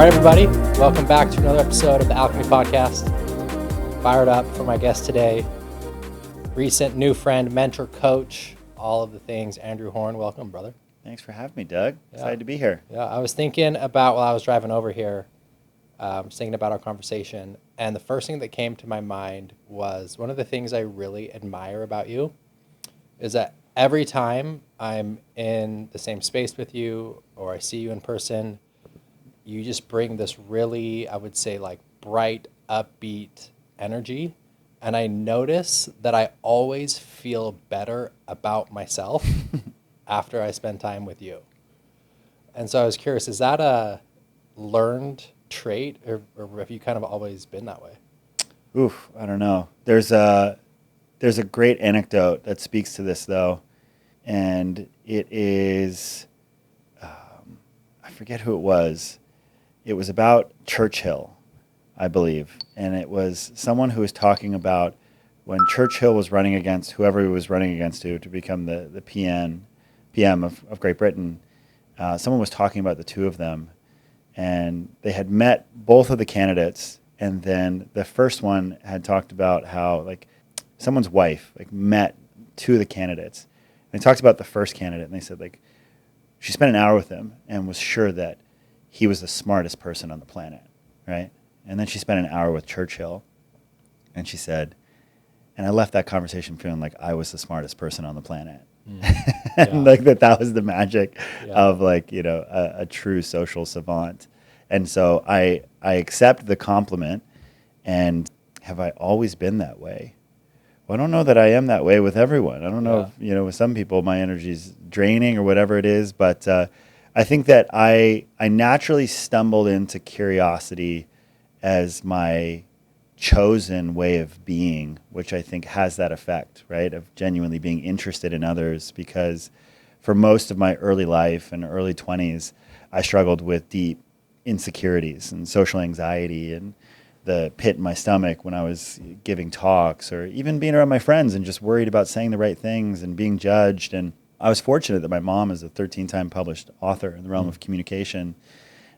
right, everybody. Welcome back to another episode of the Alchemy Podcast. Fired up for my guest today. Recent new friend, mentor, coach, all of the things. Andrew Horn, welcome, brother. Thanks for having me, Doug. Excited to be here. Yeah, I was thinking about while I was driving over here, thinking about our conversation, and the first thing that came to my mind was one of the things I really admire about you is that every time I'm in the same space with you or I see you in person, you just bring this really, I would say, like bright, upbeat energy. And I notice that I always feel better about myself after I spend time with you. And so I was curious, is that a learned trait or have you kind of always been that way? Oof, I don't know. There's a great anecdote that speaks to this, though. And it is, I forget who it was. It was about Churchill, I believe. And it was someone who was talking about when Churchill was running against whoever he was running against to become the PM of Great Britain. Someone was talking about the two of them. And they had met both of the candidates. And then the first one had talked about how, like, someone's wife, like, met two of the candidates. And they talked about the first candidate. And they said, like, she spent an hour with him and was sure that he was the smartest person on the planet, right? And then she spent an hour with Churchill, and she said, and I left that conversation feeling like I was the smartest person on the planet. And like that was the magic of, like, you know, a true social savant. And so I accept the compliment, and have I always been that way? Well, I don't know that I am that way with everyone. I don't know if, you know, with some people my energy's draining or whatever it is, but I think that I naturally stumbled into curiosity as my chosen way of being, which I think has that effect, right, of genuinely being interested in others. Because for most of my early life and early 20s, I struggled with deep insecurities and social anxiety and the pit in my stomach when I was giving talks or even being around my friends and just worried about saying the right things and being judged. And I was fortunate that my mom is a 13-time published author in the realm of communication.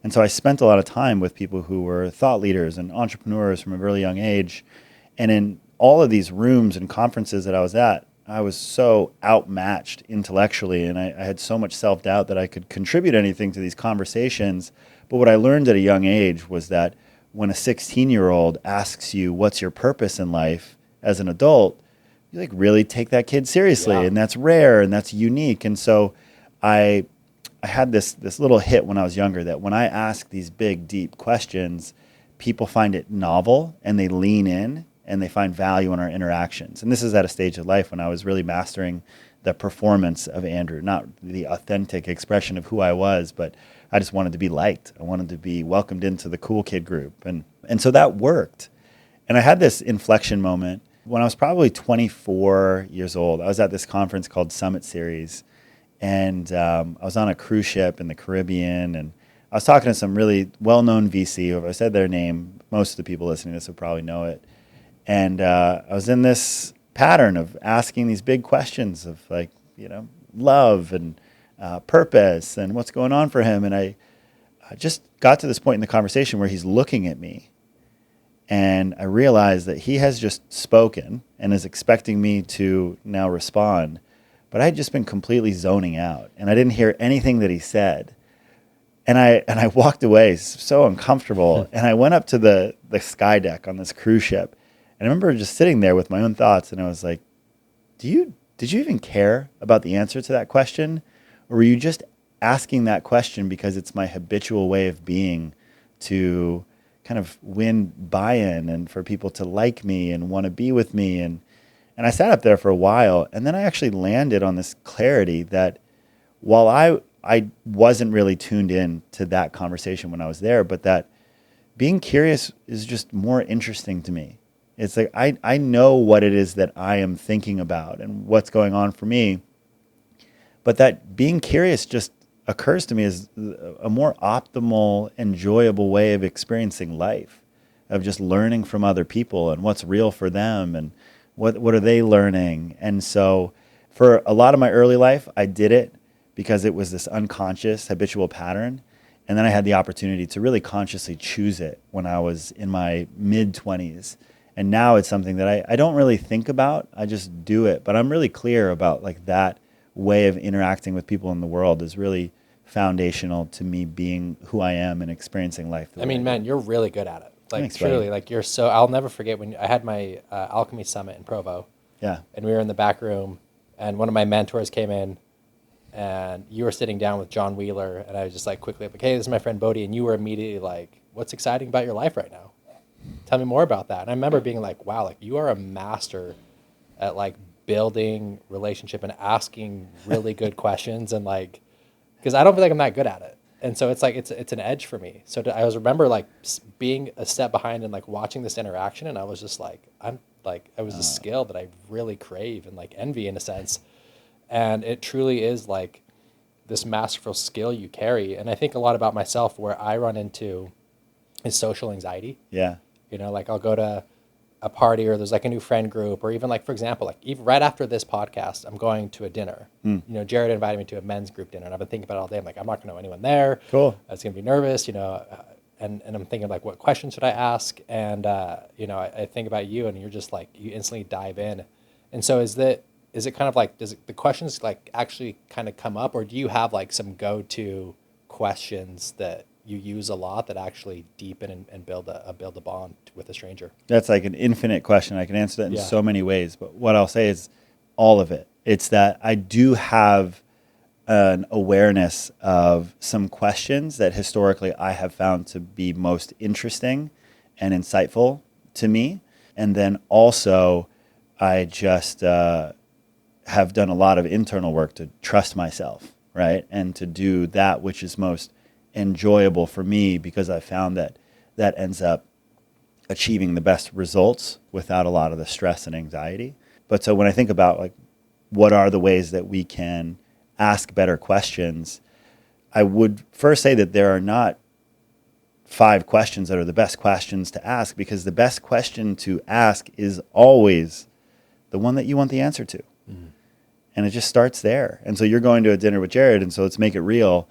And so I spent a lot of time with people who were thought leaders and entrepreneurs from a really young age. And in all of these rooms and conferences that I was at, I was so outmatched intellectually, and I had so much self-doubt that I could contribute anything to these conversations. But what I learned at a young age was that when a 16-year-old asks you, what's your purpose in life as an adult, you, like, really take that kid seriously, and that's rare and that's unique. And so I had this little hit when I was younger that when I ask these big, deep questions, people find it novel and they lean in and they find value in our interactions. And this is at a stage of life when I was really mastering the performance of Andrew, not the authentic expression of who I was, but I just wanted to be liked. I wanted to be welcomed into the cool kid group. And so that worked. And I had this inflection moment when I was probably 24 years old. I was at this conference called Summit Series, and I was on a cruise ship in the Caribbean, and I was talking to some really well-known VC. If I said their name, most of the people listening to this would probably know it. And I was in this pattern of asking these big questions of, like, you know, love and purpose and what's going on for him. And I just got to this point in the conversation where he's looking at me. And I realized that he has just spoken and is expecting me to now respond. But I had just been completely zoning out, and I didn't hear anything that he said. And I walked away so uncomfortable. And I went up to the sky deck on this cruise ship. And I remember just sitting there with my own thoughts, and I was like, did you even care about the answer to that question? Or were you just asking that question because it's my habitual way of being to kind of win buy-in and for people to like me and want to be with me? And I sat up there for a while, and then I actually landed on this clarity that while I wasn't really tuned in to that conversation when I was there, but that being curious is just more interesting to me. It's like I know what it is that I am thinking about and what's going on for me, but that being curious just occurs to me as a more optimal, enjoyable way of experiencing life, of just learning from other people and what's real for them and what are they learning. And so for a lot of my early life, I did it because it was this unconscious habitual pattern. And then I had the opportunity to really consciously choose it when I was in my mid-20s. And now it's something that I don't really think about. I just do it. But I'm really clear about like that way of interacting with people in the world is really foundational to me being who I am and experiencing life. I mean, man, you're really good at it. Like, Thanks, truly, buddy. like, I'll never forget when I had my Alchemy Summit in Provo. Yeah. And we were in the back room, and one of my mentors came in, and you were sitting down with John Wheeler, and I was just like quickly like, hey, this is my friend Bodhi, and you were immediately like, what's exciting about your life right now? Tell me more about that. And I remember being like, wow, like you are a master at like building relationship and asking really good questions, and like, because I don't feel like I'm that good at it. And so it's like, it's an edge for me. So I remember like being a step behind and like watching this interaction, and I was just like, it was a skill that I really crave and like envy in a sense. And it truly is like this masterful skill you carry. And I think a lot about myself where I run into is social anxiety. Yeah. You know, like I'll go to a party or there's like a new friend group, or even like, for example, like even right after this podcast, I'm going to a dinner. You know, Jared invited me to a men's group dinner, and I've been thinking about it all day. I'm like, I'm not going to know anyone there. Cool. I was going to be nervous, you know, and I'm thinking like, what questions should I ask? And, you know, I think about you, and you're just like, you instantly dive in. And so is it kind of like, the questions like actually kind of come up, or do you have like some go-to questions that you use a lot that actually deepen and build a bond with a stranger? That's like an infinite question. I can answer that in Yeah. so many ways, but what I'll say is all of it. It's that I do have an awareness of some questions that historically I have found to be most interesting and insightful to me. And then also I just have done a lot of internal work to trust myself, right? And to do that which is most enjoyable for me, because I found that ends up achieving the best results without a lot of the stress and anxiety. But so when I think about like what are the ways that we can ask better questions, I would first say that there are not 5 questions that are the best questions to ask, because the best question to ask is always the one that you want the answer to. And it just starts there. And so you're going to a dinner with Jared, and so let's make it real.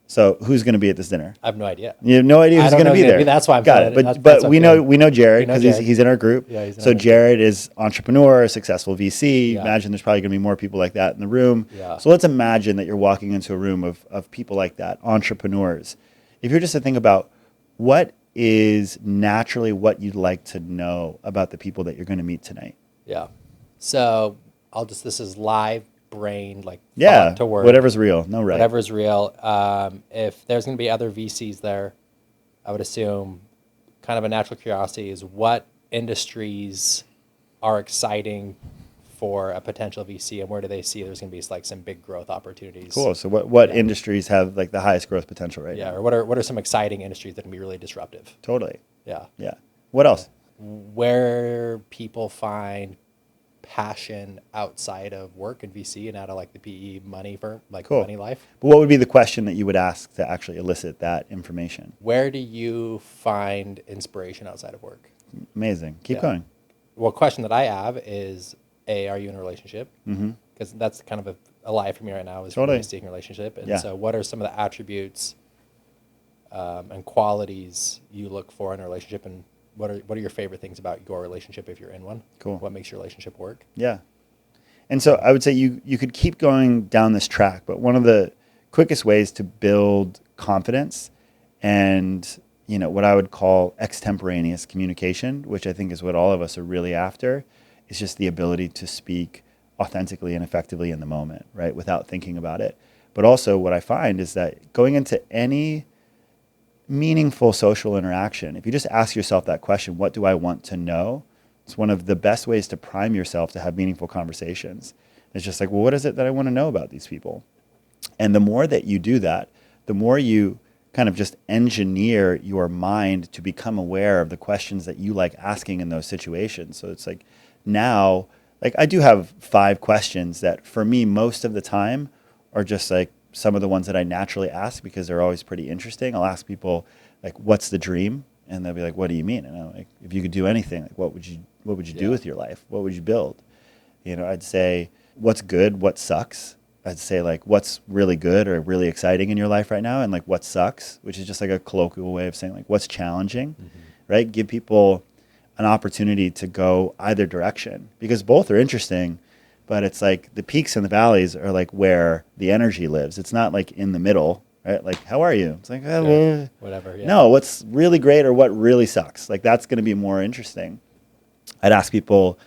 So who's going to be at this dinner? I have no idea. You have no idea who's going to be there. That's why I'm got it. But that's we okay. know Jared, We know because Jared. he's in our group. Yeah, he's in so our group. Jared is entrepreneur, successful VC. Yeah. Imagine there's probably going to be more people like that in the room. Yeah. So let's imagine that you're walking into a room of people like that, entrepreneurs. If you're just to think about what is naturally what you'd like to know about the people that you're going to meet tonight. Yeah. So this is live brain, like Yeah, thought to word. whatever's real. No right. Whatever's real. If there's going to be other VCs there, I would assume kind of a natural curiosity is what industries are exciting for a potential VC, and where do they see there's going to be like some big growth opportunities? Cool. So what industries have like the highest growth potential right now? Yeah, or what are some exciting industries that can be really disruptive? Totally. Yeah. Yeah. What else? Where people find passion outside of work and VC and out of like the PE money firm, like Cool. money life. But what would be the question that you would ask to actually elicit that information? Where do you find inspiration outside of work? Amazing. Keep Yeah. going. Well, question that I have is, are you in a relationship? Because that's kind of a lie for me right now, is Totally. really seeking a relationship. And Yeah. so what are some of the attributes and qualities you look for in a relationship, and what are your favorite things about your relationship if you're in one? Cool. What makes your relationship work? Yeah. And so I would say you could keep going down this track, but one of the quickest ways to build confidence and, you know, what I would call extemporaneous communication, which I think is what all of us are really after, is just the ability to speak authentically and effectively in the moment, right? Without thinking about it. But also what I find is that going into any meaningful social interaction, if you just ask yourself that question, what do I want to know? It's one of the best ways to prime yourself to have meaningful conversations. It's just like, well, what is it that I want to know about these people? And the more that you do that, the more you kind of just engineer your mind to become aware of the questions that you like asking in those situations. So it's like now, like I do have 5 questions that for me most of the time are just like some of the ones that I naturally ask because they're always pretty interesting. I'll ask people like, what's the dream? And they'll be like, what do you mean? And I'm like, if you could do anything, like what would you do with your life? What would you build? You know, I'd say, what's good? What sucks? I'd say like what's really good or really exciting in your life right now, and like what sucks, which is just like a colloquial way of saying like what's challenging, right? Give people an opportunity to go either direction, because both are interesting, but it's like the peaks and the valleys are like where the energy lives. It's not like in the middle, right? Like, how are you? It's like, whatever. Yeah. No, what's really great or what really sucks? Like, that's going to be more interesting. I'd ask people,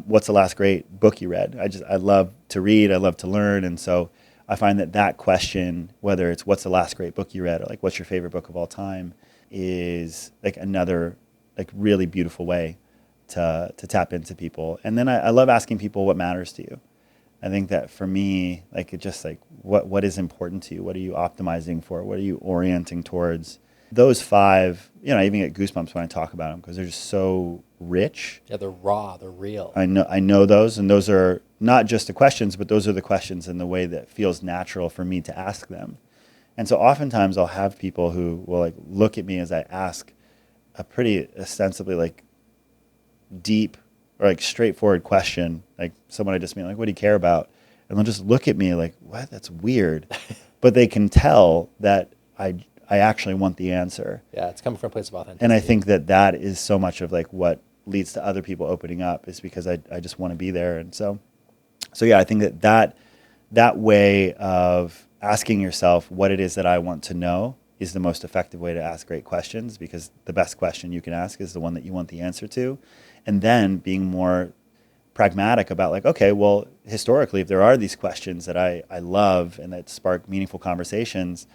what's the last great book you read? I love to read. I love to learn. And so I find that question, whether it's what's the last great book you read or like what's your favorite book of all time, is like another like really beautiful way to tap into people. And then I love asking people what matters to you. I think that for me, like it just like what is important to you? What are you optimizing for? What are you orienting towards? Those 5, I even get goosebumps when I talk about them because they're just so rich. Yeah, they're raw, they're real. I know those, and those are not just the questions, but those are the questions in the way that feels natural for me to ask them. And so oftentimes I'll have people who will like look at me as I ask a pretty ostensibly like deep or like straightforward question, like someone I just meet, like, what do you care about? And they'll just look at me like, what? That's weird. But they can tell that I actually want the answer. Yeah, it's coming from a place of authenticity. And I think that is so much of like what leads to other people opening up, is because I just want to be there. And so yeah, I think that way of asking yourself what it is that I want to know is the most effective way to ask great questions, because the best question you can ask is the one that you want the answer to. And then being more pragmatic about like, okay, well, historically, if there are these questions that I love and that spark meaningful conversations,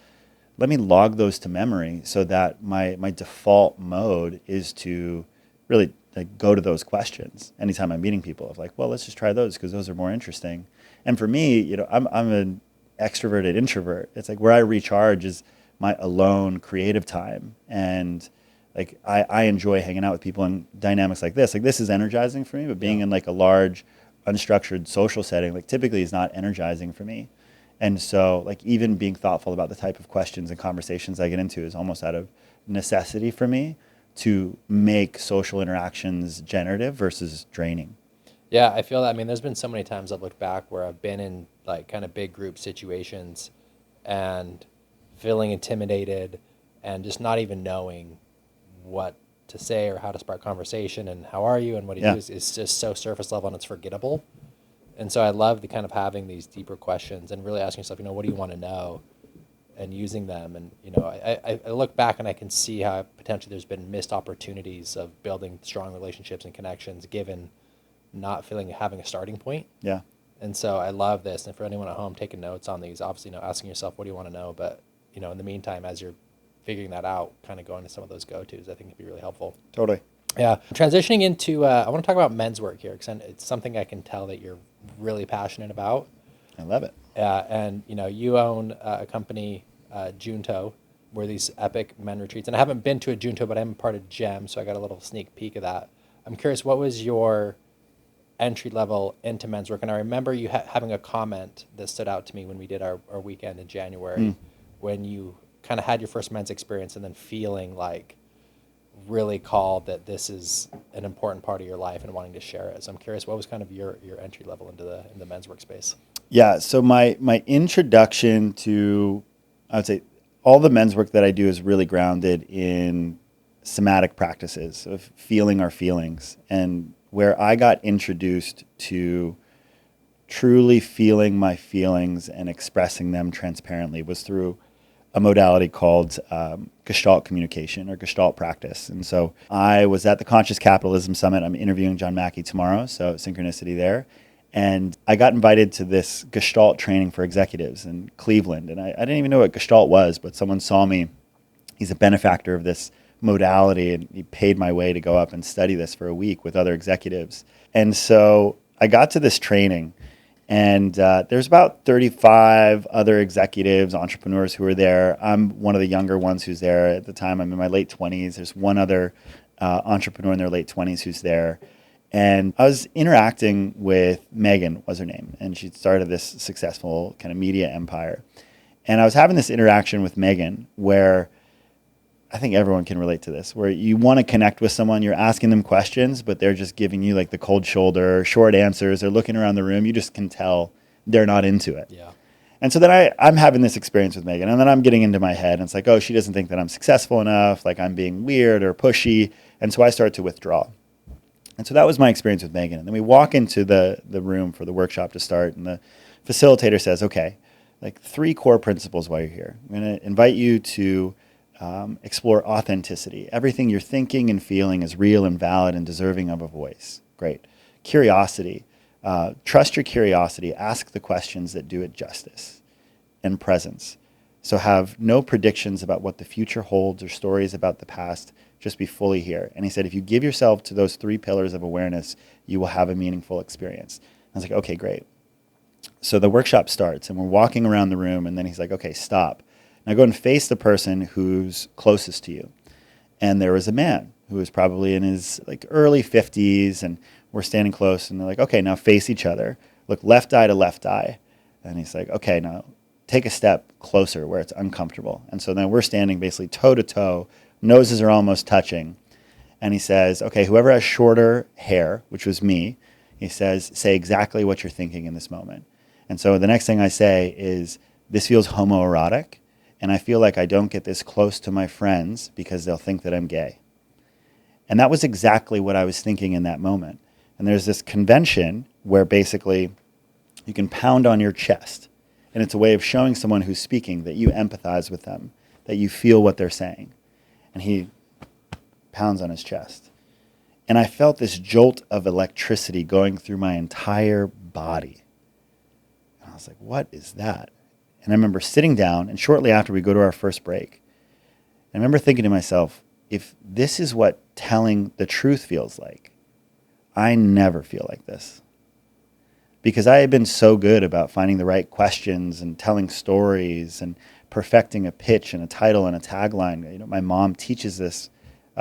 let me log those to memory so that my default mode is to really like go to those questions anytime I'm meeting people, of like, well, let's just try those because those are more interesting. And for me, I'm an extroverted introvert. It's like where I recharge is my alone creative time. And like I enjoy hanging out with people in dynamics like this. Like this is energizing for me, but being in like a large, unstructured social setting, like typically is not energizing for me. And so like even being thoughtful about the type of questions and conversations I get into is almost out of necessity for me to make social interactions generative versus draining. Yeah, I feel that. I mean, there's been so many times I've looked back where I've been in like kind of big group situations and feeling intimidated and just not even knowing what to say or how to spark conversation, and how are you and what do you do is just so surface level and it's forgettable. And so I love the kind of having these deeper questions and really asking yourself, what do you want to know, and using them. And, I look back and I can see how potentially there's been missed opportunities of building strong relationships and connections given not having a starting point. Yeah. And so I love this. And for anyone at home taking notes on these, obviously, asking yourself, what do you want to know? But, in the meantime, as you're figuring that out, kind of going to some of those go-tos, I think it'd be really helpful. Totally. Yeah. Transitioning into, I want to talk about men's work here, because it's something I can tell that you're really passionate about. I love it. And, you own a company, Junto, where these epic men retreats. And I haven't been to a Junto, but I'm part of GEM, so I got a little sneak peek of that. I'm curious, what was your entry level into men's work? And I remember you having a comment that stood out to me when we did our weekend in January, when you kind of had your first men's experience and then feeling like really called that this is an important part of your life and wanting to share it. So I'm curious, what was kind of your entry level into the men's workspace? Yeah. So my introduction to, I would say, all the men's work that I do is really grounded in somatic practices of feeling our feelings. And where I got introduced to truly feeling my feelings and expressing them transparently was through a modality called Gestalt communication or Gestalt practice. And so I was at the Conscious Capitalism Summit. I'm interviewing John Mackey tomorrow, so synchronicity there. And I got invited to this Gestalt training for executives in Cleveland. And I didn't even know what Gestalt was, but someone saw me. He's a benefactor of this modality, and he paid my way to go up and study this for a week with other executives. And so I got to this training, and there's about 35 other executives, entrepreneurs who are there. I'm one of the younger ones who's there at the time. I'm in my late 20s. There's one other entrepreneur in their late 20s who's there. And I was interacting with Megan, was her name, and she started this successful kind of media empire. And I was having this interaction with Megan where I think everyone can relate to this, where you want to connect with someone, you're asking them questions, but they're just giving you like the cold shoulder, short answers. They're looking around the room. You just can tell they're not into it. Yeah. And so then I'm having this experience with Megan, and then I'm getting into my head, and it's like, oh, she doesn't think that I'm successful enough, like I'm being weird or pushy, and so I start to withdraw. And so that was my experience with Megan. And then we walk into the room for the workshop to start, and the facilitator says, okay, like 3 core principles while you're here. I'm going to invite you to explore authenticity. Everything you're thinking and feeling is real and valid and deserving of a voice. Great. Curiosity. Trust your curiosity. Ask the questions that do it justice. And presence. So have no predictions about what the future holds or stories about the past. Just be fully here. And he said, if you give yourself to those 3 pillars of awareness, you will have a meaningful experience. I was like, okay, great. So the workshop starts, and we're walking around the room, and then he's like, okay, stop. Now go and face the person who's closest to you. And there was a man who was probably in his like early 50s, and we're standing close, and they're like, okay, now face each other. Look left eye to left eye. And he's like, okay, now take a step closer where it's uncomfortable. And so then we're standing basically toe to toe, noses are almost touching. And he says, okay, whoever has shorter hair, which was me, he says, say exactly what you're thinking in this moment. And so the next thing I say is, this feels homoerotic, and I feel like I don't get this close to my friends because they'll think that I'm gay. And that was exactly what I was thinking in that moment. And there's this convention where basically you can pound on your chest, and it's a way of showing someone who's speaking that you empathize with them, that you feel what they're saying. And he pounds on his chest. And I felt this jolt of electricity going through my entire body. And I was like, what is that? And I remember sitting down, and shortly after we go to our first break, I remember thinking to myself, if this is what telling the truth feels like, I never feel like this. Because I had been so good about finding the right questions and telling stories and perfecting a pitch and a title and a tagline. You know, my mom teaches this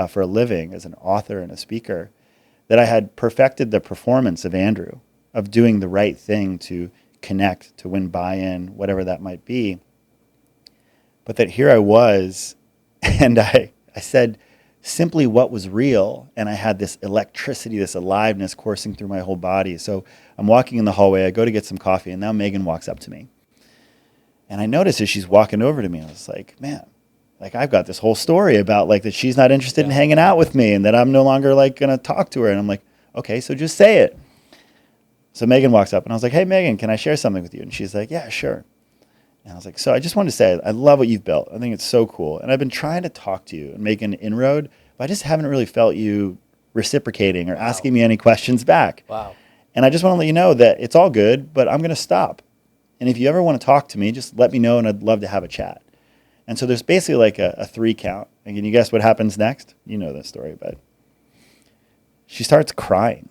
for a living as an author and a speaker, that I had perfected the performance of Andrew, of doing the right thing to connect, to win buy-in, whatever that might be. But that here I was, and I said simply what was real, and I had this electricity, this aliveness coursing through my whole body. So I'm walking in the hallway, I go to get some coffee, and now Megan walks up to me. And I notice as she's walking over to me, I was like, man, like I've got this whole story about like that she's not interested in hanging out with me and that I'm no longer like going to talk to her. And I'm like, okay, so just say it. So Megan walks up, and I was like, hey, Megan, can I share something with you? And she's like, yeah, sure. And I was like, so I just wanted to say, I love what you've built. I think it's so cool. And I've been trying to talk to you and make an inroad, but I just haven't really felt you reciprocating or asking me any questions back. Wow. And I just want to let you know that it's all good, but I'm going to stop. And if you ever want to talk to me, just let me know, and I'd love to have a chat. And so there's basically like a 3 count. And can you guess what happens next? You know this story, but she starts crying.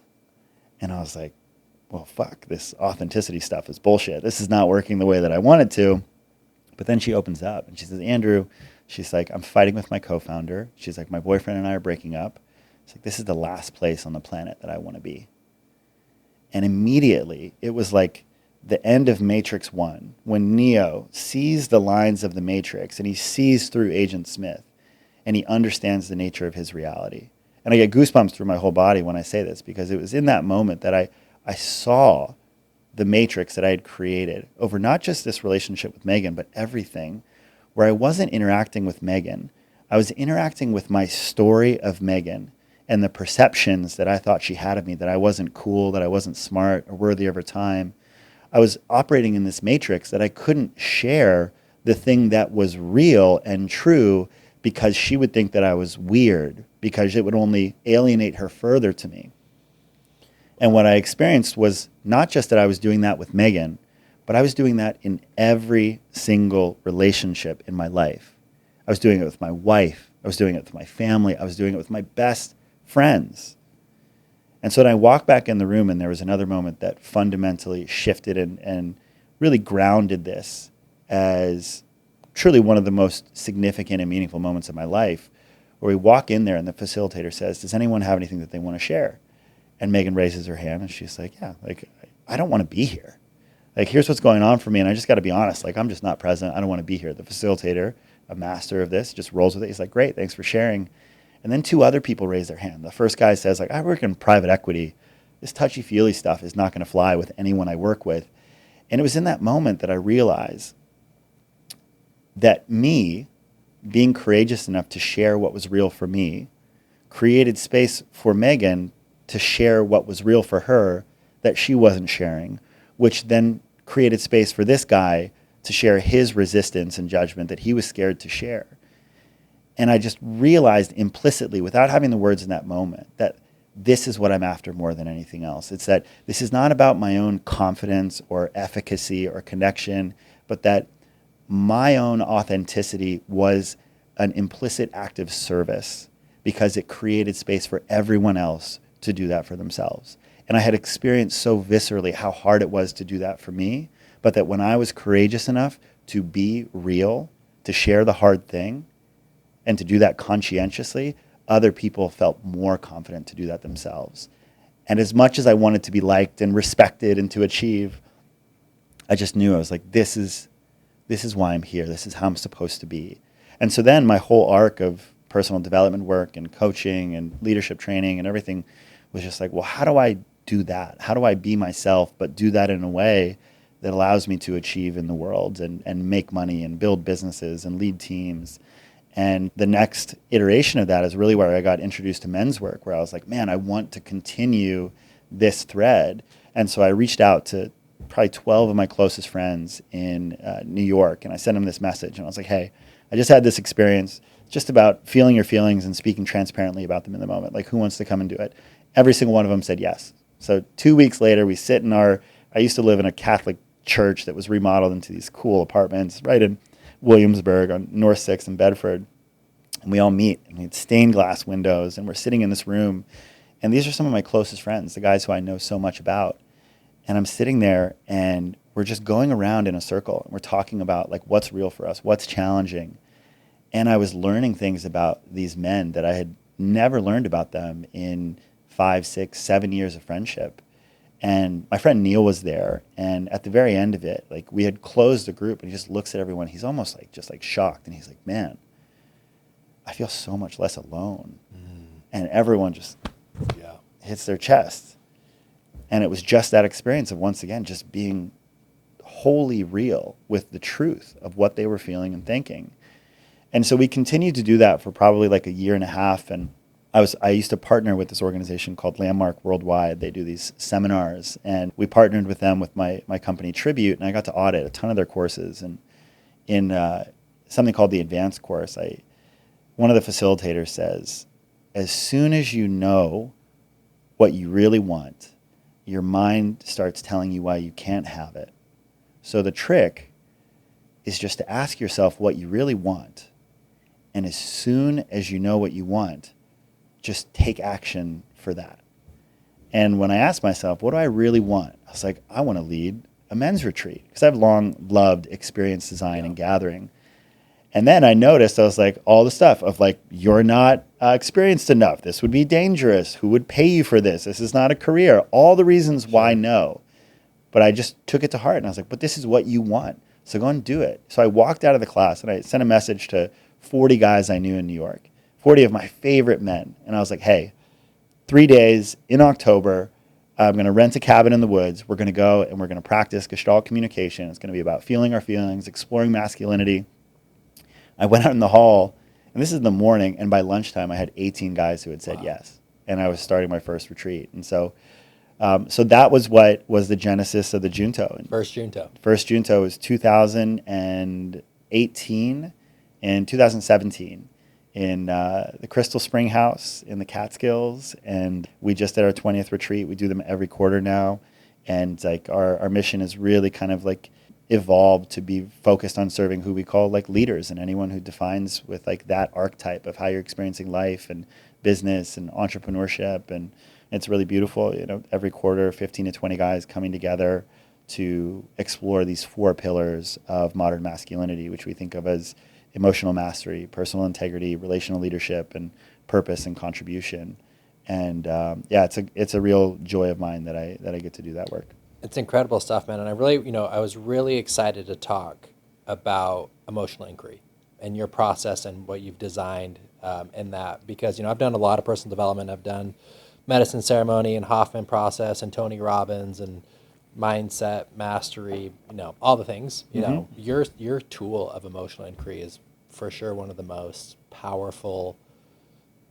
And I was like, well, fuck, this authenticity stuff is bullshit. This is not working the way that I want it to. But then she opens up, and she says, Andrew, she's like, I'm fighting with my co-founder. She's like, my boyfriend and I are breaking up. It's like, this is the last place on the planet that I want to be. And immediately, it was like the end of Matrix 1, when Neo sees the lines of the Matrix, and he sees through Agent Smith, and he understands the nature of his reality. And I get goosebumps through my whole body when I say this, because it was in that moment that I saw the matrix that I had created over not just this relationship with Megan, but everything, where I wasn't interacting with Megan. I was interacting with my story of Megan and the perceptions that I thought she had of me, that I wasn't cool, that I wasn't smart or worthy of her time. I was operating in this matrix that I couldn't share the thing that was real and true, because she would think that I was weird, because it would only alienate her further to me. And what I experienced was not just that I was doing that with Megan, but I was doing that in every single relationship in my life. I was doing it with my wife. I was doing it with my family. I was doing it with my best friends. And so then I walked back in the room, and there was another moment that fundamentally shifted and really grounded this as truly one of the most significant and meaningful moments of my life, where we walk in there and the facilitator says, does anyone have anything that they want to share? And Megan raises her hand, and she's like, yeah, like, I don't want to be here. Like, here's what's going on for me, and I just got to be honest. Like, I'm just not present. I don't want to be here. The facilitator, a master of this, just rolls with it. He's like, great, thanks for sharing. And then 2 other people raise their hand. The first guy says, like, I work in private equity. This touchy-feely stuff is not going to fly with anyone I work with. And it was in that moment that I realized that me being courageous enough to share what was real for me created space for Megan to share what was real for her that she wasn't sharing, which then created space for this guy to share his resistance and judgment that he was scared to share. And I just realized implicitly, without having the words in that moment, that this is what I'm after more than anything else. It's that this is not about my own confidence or efficacy or connection, but that my own authenticity was an implicit act of service because it created space for everyone else to do that for themselves. And I had experienced so viscerally how hard it was to do that for me, but that when I was courageous enough to be real, to share the hard thing, and to do that conscientiously, other people felt more confident to do that themselves. And as much as I wanted to be liked and respected and to achieve, I just knew, I was like, this is why I'm here. This is how I'm supposed to be. And so then my whole arc of personal development work and coaching and leadership training and everything was just like, well, how do I do that? How do I be myself, but do that in a way that allows me to achieve in the world and make money and build businesses and lead teams? And the next iteration of that is really where I got introduced to men's work, where I was like, man, I want to continue this thread. And so I reached out to probably 12 of my closest friends in New York, and I sent them this message. And I was like, hey, I just had this experience just about feeling your feelings and speaking transparently about them in the moment. Like, who wants to come and do it? Every single one of them said yes. So 2 weeks later, we sit in I used to live in a Catholic church that was remodeled into these cool apartments right in Williamsburg on North 6th in Bedford. And we all meet, and we had stained glass windows, and we're sitting in this room. And these are some of my closest friends, the guys who I know so much about. And I'm sitting there, and we're just going around in a circle, and we're talking about like what's real for us, what's challenging. And I was learning things about these men that I had never learned about them in 5, 6, 7 years of friendship. And my friend Neil was there, and at the very end of it, like, we had closed the group, and he just looks at everyone. He's almost like just like shocked, and he's like, man, I feel so much less alone. And everyone just hits their chest. And it was just that experience of, once again, just being wholly real with the truth of what they were feeling and thinking. And so we continued to do that for probably like a year and a half. And I used to partner with this organization called Landmark Worldwide. They do these seminars, and we partnered with them with my company Tribute, and I got to audit a ton of their courses. And in something called the advanced course, one of the facilitators says, as soon as you know what you really want, your mind starts telling you why you can't have it. So the trick is just to ask yourself what you really want. And as soon as you know what you want, just take action for that. And when I asked myself, what do I really want? I was like, I want to lead a men's retreat, because I've long loved experience design and gathering. And then I noticed, I was like, all the stuff of like, you're not experienced enough. This would be dangerous. Who would pay you for this? This is not a career. All the reasons why no. But I just took it to heart, and I was like, but this is what you want. So go and do it. So I walked out of the class, and I sent a message to 40 guys I knew in New York, 40 of my favorite men. And I was like, hey, 3 days in October, I'm going to rent a cabin in the woods. We're going to go and we're going to practice Gestalt communication. It's going to be about feeling our feelings, exploring masculinity. I went out in the hall, and this is in the morning, and by lunchtime I had 18 guys who had said yes. And I was starting my first retreat. And so so that was what was the genesis of the Junto. First Junto. First Junto was 2018 and 2017 in the Crystal Spring House in the Catskills. And we just did our 20th retreat. We do them every quarter now. And like our mission is really kind of like evolved to be focused on serving who we call like leaders, and anyone who defines with like that archetype of how you're experiencing life and business and entrepreneurship. And it's really beautiful, you know, every quarter 15 to 20 guys coming together to explore these 4 pillars of modern masculinity, which we think of as emotional mastery, personal integrity, relational leadership, and purpose and contribution. And it's a real joy of mine that I get to do that work. It's incredible stuff, man. And I was really excited to talk about emotional inquiry and your process and what you've designed in that, because, I've done a lot of personal development. I've done medicine ceremony and Hoffman process and Tony Robbins and mindset, mastery, all the things, your tool of emotional inquiry is for sure one of the most powerful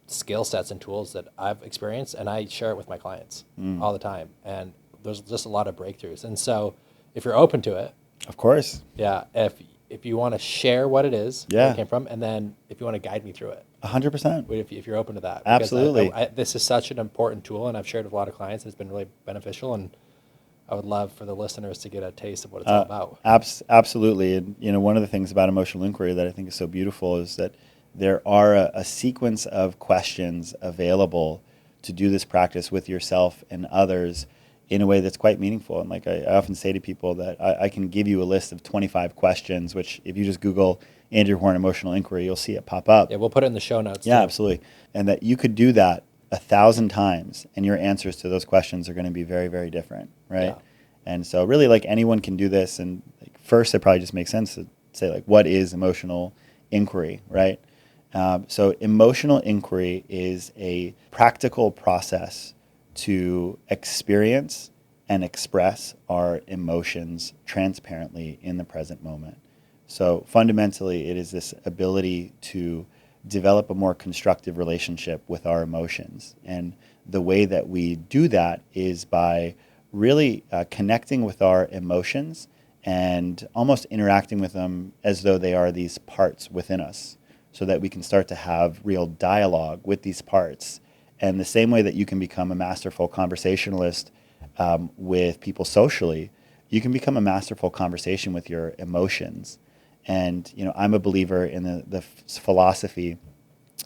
skill sets and tools that I've experienced, and I share it with my clients all the time. And there's just a lot of breakthroughs. And so if you're open to it, Of course. yeah, if you want to share what it is, where it came from, and then if you want to guide me through it, 100%. if you're open to that. Absolutely. This is such an important tool, and I've shared with a lot of clients, and it's been really beneficial, and I would love for the listeners to get a taste of what it's all about. Absolutely. And, one of the things about emotional inquiry that I think is so beautiful is that there are a sequence of questions available to do this practice with yourself and others in a way that's quite meaningful. And like I often say to people that I can give you a list of 25 questions, which if you just Google Andrew Horn emotional inquiry, you'll see it pop up. Yeah, we'll put it in the show notes. Yeah, too. absolutely. And that you could do that 1,000 times, and your answers to those questions are going to be very, very different, right? Yeah. And so really, like, anyone can do this. And first, it probably just makes sense to say, like, what is emotional inquiry, right? So emotional inquiry is a practical process to experience and express our emotions transparently in the present moment. So fundamentally, it is this ability to develop a more constructive relationship with our emotions. And the way that we do that is by really connecting with our emotions and almost interacting with them as though they are these parts within us, so that we can start to have real dialogue with these parts. And the same way that you can become a masterful conversationalist with people socially, you can become a masterful conversation with your emotions. And I'm a believer in the philosophy.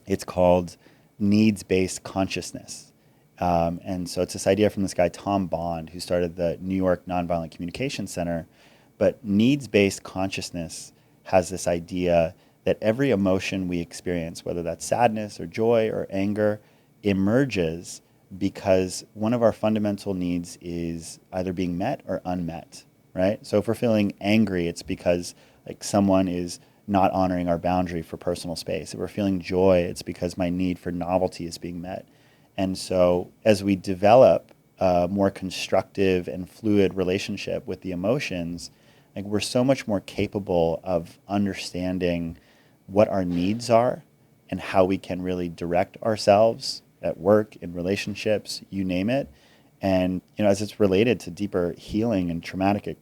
It's called needs-based consciousness. And so it's this idea from this guy, Tom Bond, who started the New York Nonviolent Communication Center. But needs-based consciousness has this idea that every emotion we experience, whether that's sadness or joy or anger, emerges because one of our fundamental needs is either being met or unmet, right? So if we're feeling angry, it's because like someone is not honoring our boundary for personal space. If we're feeling joy, it's because my need for novelty is being met. And so as we develop a more constructive and fluid relationship with the emotions, like we're so much more capable of understanding what our needs are and how we can really direct ourselves at work, in relationships, you name it. And as it's related to deeper healing and traumatic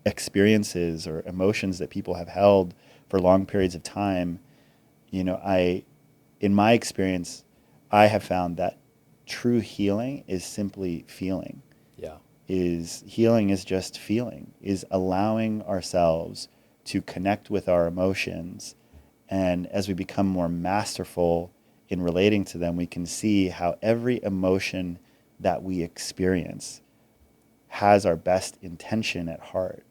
experiences or emotions that people have held for long periods of time, in my experience, I have found that true healing is simply feeling. Yeah. Healing is just feeling, is allowing ourselves to connect with our emotions. And as we become more masterful in relating to them, we can see how every emotion that we experience has our best intention at heart.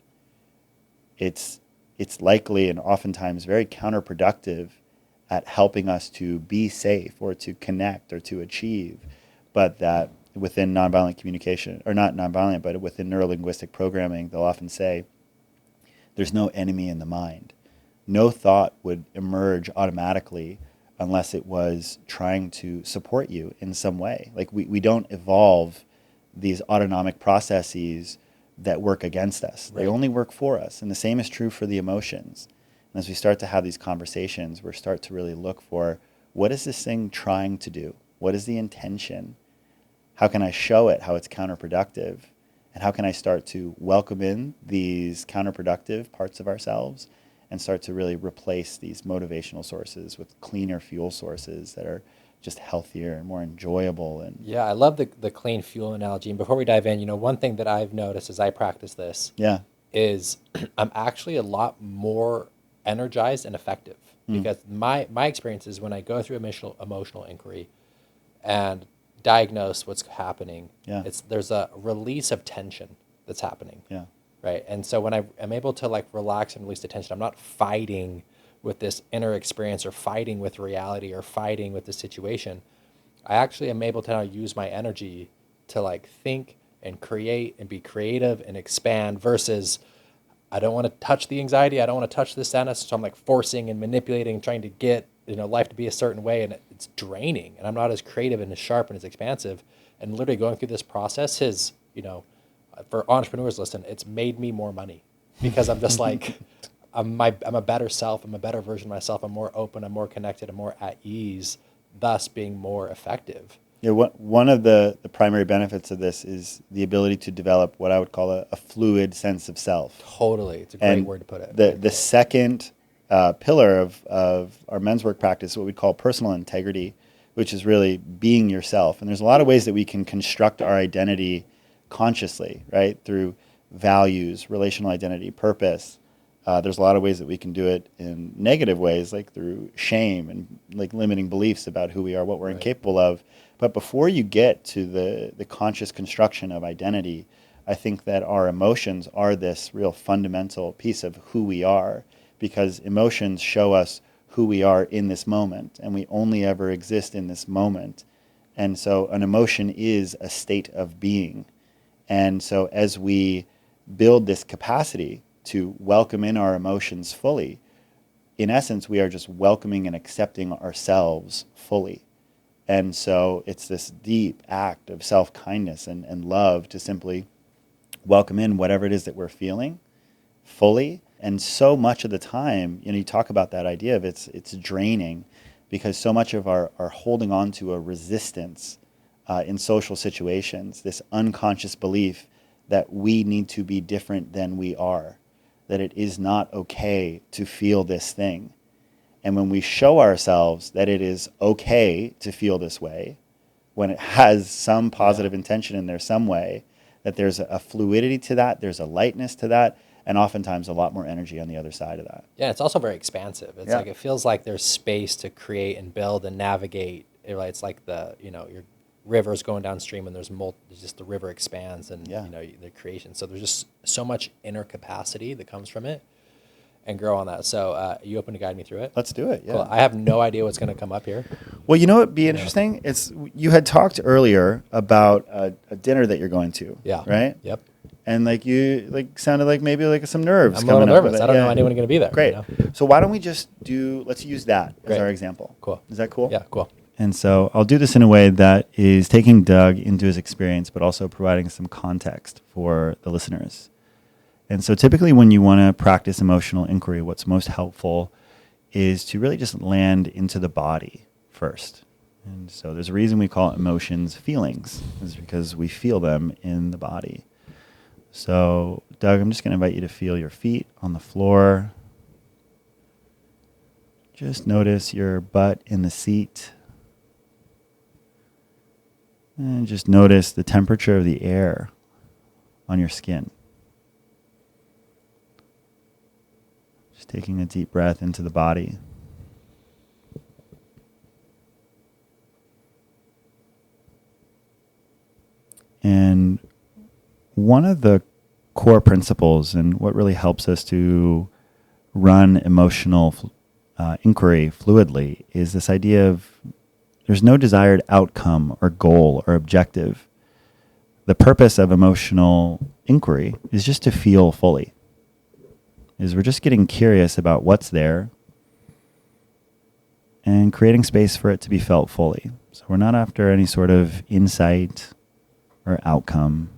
It's likely and oftentimes very counterproductive at helping us to be safe or to connect or to achieve, but that within nonviolent communication, or not nonviolent, but within neurolinguistic programming, they'll often say, there's no enemy in the mind. No thought would emerge automatically unless it was trying to support you in some way. Like we don't evolve these autonomic processes that work against us. Right. They only work for us. And the same is true for the emotions. And as we start to have these conversations, we start to really look for, what is this thing trying to do? What is the intention? How can I show it how it's counterproductive? And how can I start to welcome in these counterproductive parts of ourselves and start to really replace these motivational sources with cleaner fuel sources that are just healthier and more enjoyable? And yeah, I love the clean fuel analogy. And before we dive in, one thing that I've noticed as I practice this is I'm actually a lot more energized and effective because my experience is when I go through emotional inquiry and diagnose what's happening, there's a release of tension that's happening. Yeah. Right. And so when I'm able to like relax and release the tension, I'm not fighting with this inner experience or fighting with reality or fighting with the situation. I actually am able to now use my energy to like think and create and be creative and expand versus I don't want to touch the anxiety. I don't want to touch the sadness. So I'm like forcing and manipulating and trying to get, life to be a certain way. And it's draining and I'm not as creative and as sharp and as expansive. And literally going through this process has, for entrepreneurs, listen, it's made me more money because I'm just like, I'm a better self. I'm a better version of myself. I'm more open. I'm more connected. I'm more at ease, thus being more effective. Yeah, one of the primary benefits of this is the ability to develop what I would call a fluid sense of self. Totally. It's a great word to put it. The second pillar of our men's work practice is what we call personal integrity, which is really being yourself. And there's a lot of ways that we can construct our identity consciously, right? Through values, relational identity, purpose. There's a lot of ways that we can do it in negative ways, like through shame and like limiting beliefs about who we are, what we're incapable of. But before you get to the conscious construction of identity, I think that our emotions are this real fundamental piece of who we are, because emotions show us who we are in this moment, and we only ever exist in this moment. And so an emotion is a state of being. And so as we build this capacity to welcome in our emotions fully, in essence, we are just welcoming and accepting ourselves fully. And so it's this deep act of self-kindness and love to simply welcome in whatever it is that we're feeling fully. And so much of the time, you talk about that idea of it's draining, because so much of our holding on to a resistance in social situations, this unconscious belief that we need to be different than we are, that it is not okay to feel this thing. And when we show ourselves that it is okay to feel this way, when it has some positive intention in there some way, that there's a fluidity to that, there's a lightness to that, and oftentimes a lot more energy on the other side of that. Yeah, it's also very expansive. It's like, it feels like there's space to create and build and navigate. It's like your river's going downstream, and there's just the river expands, and the creation. So there's just so much inner capacity that comes from it, and grow on that. So you open to guide me through it? Let's do it. Yeah. Cool. I have no idea what's going to come up here. Well, what'd be interesting? It's you had talked earlier about a dinner that you're going to. Yeah. Right. Yep. And you sounded like maybe some nerves. I'm a little nervous. I don't know anyone going to be there. Great. So why don't we just let's use that as our example. Cool. Is that cool? Yeah. Cool. And so I'll do this in a way that is taking Doug into his experience, but also providing some context for the listeners. And so typically when you want to practice emotional inquiry, what's most helpful is to really just land into the body first. And so there's a reason we call emotions feelings, is because we feel them in the body. So Doug, I'm just going to invite you to feel your feet on the floor. Just notice your butt in the seat. And just notice the temperature of the air on your skin. Just taking a deep breath into the body. And one of the core principles and what really helps us to run emotional inquiry fluidly is this idea of there's no desired outcome or goal or objective. The purpose of emotional inquiry is just to feel fully. We're just getting curious about what's there and creating space for it to be felt fully. So we're not after any sort of insight or outcome.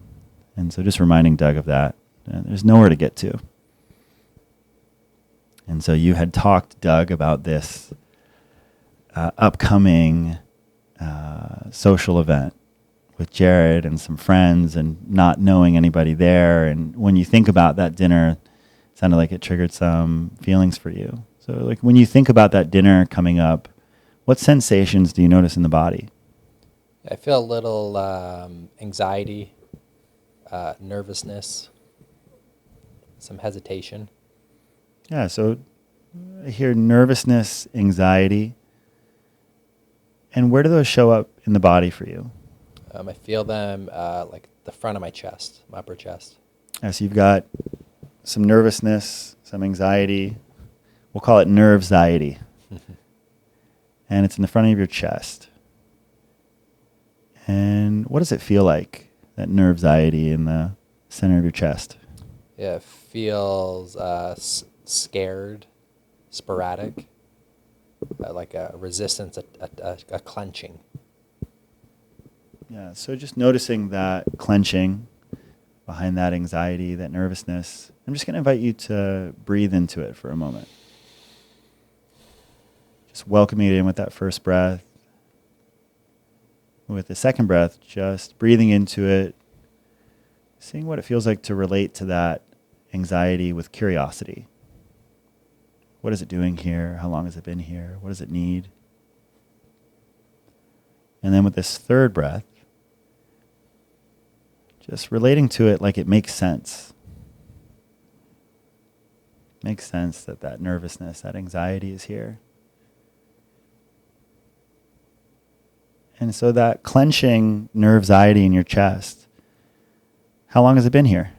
And so just reminding Doug of that. There's nowhere to get to. And so you had talked, Doug, about this upcoming social event with Jared and some friends and not knowing anybody there. And when you think about that dinner, it sounded like it triggered some feelings for you. So like when you think about that dinner coming up, what sensations do you notice in the body? I feel a little anxiety, nervousness, some hesitation. Yeah, so I hear nervousness, anxiety. And where do those show up in the body for you? I feel them like the front of my chest, my upper chest. Yeah, so you've got some nervousness, some anxiety. We'll call it nerve-anxiety. And it's in the front of your chest. And what does it feel like, that nerve-anxiety in the center of your chest? Yeah, it feels scared, sporadic, like a resistance, a clenching. Yeah, so just noticing that clenching, behind that anxiety, that nervousness. I'm just going to invite you to breathe into it for a moment. Just welcoming it in with that first breath. With the second breath, just breathing into it, seeing what it feels like to relate to that anxiety with curiosity. What is it doing here? How long has it been here? What does it need? And then with this third breath, just relating to it like it makes sense. Makes sense that that nervousness, that anxiety is here. And so that clenching nerve-anxiety in your chest, how long has it been here?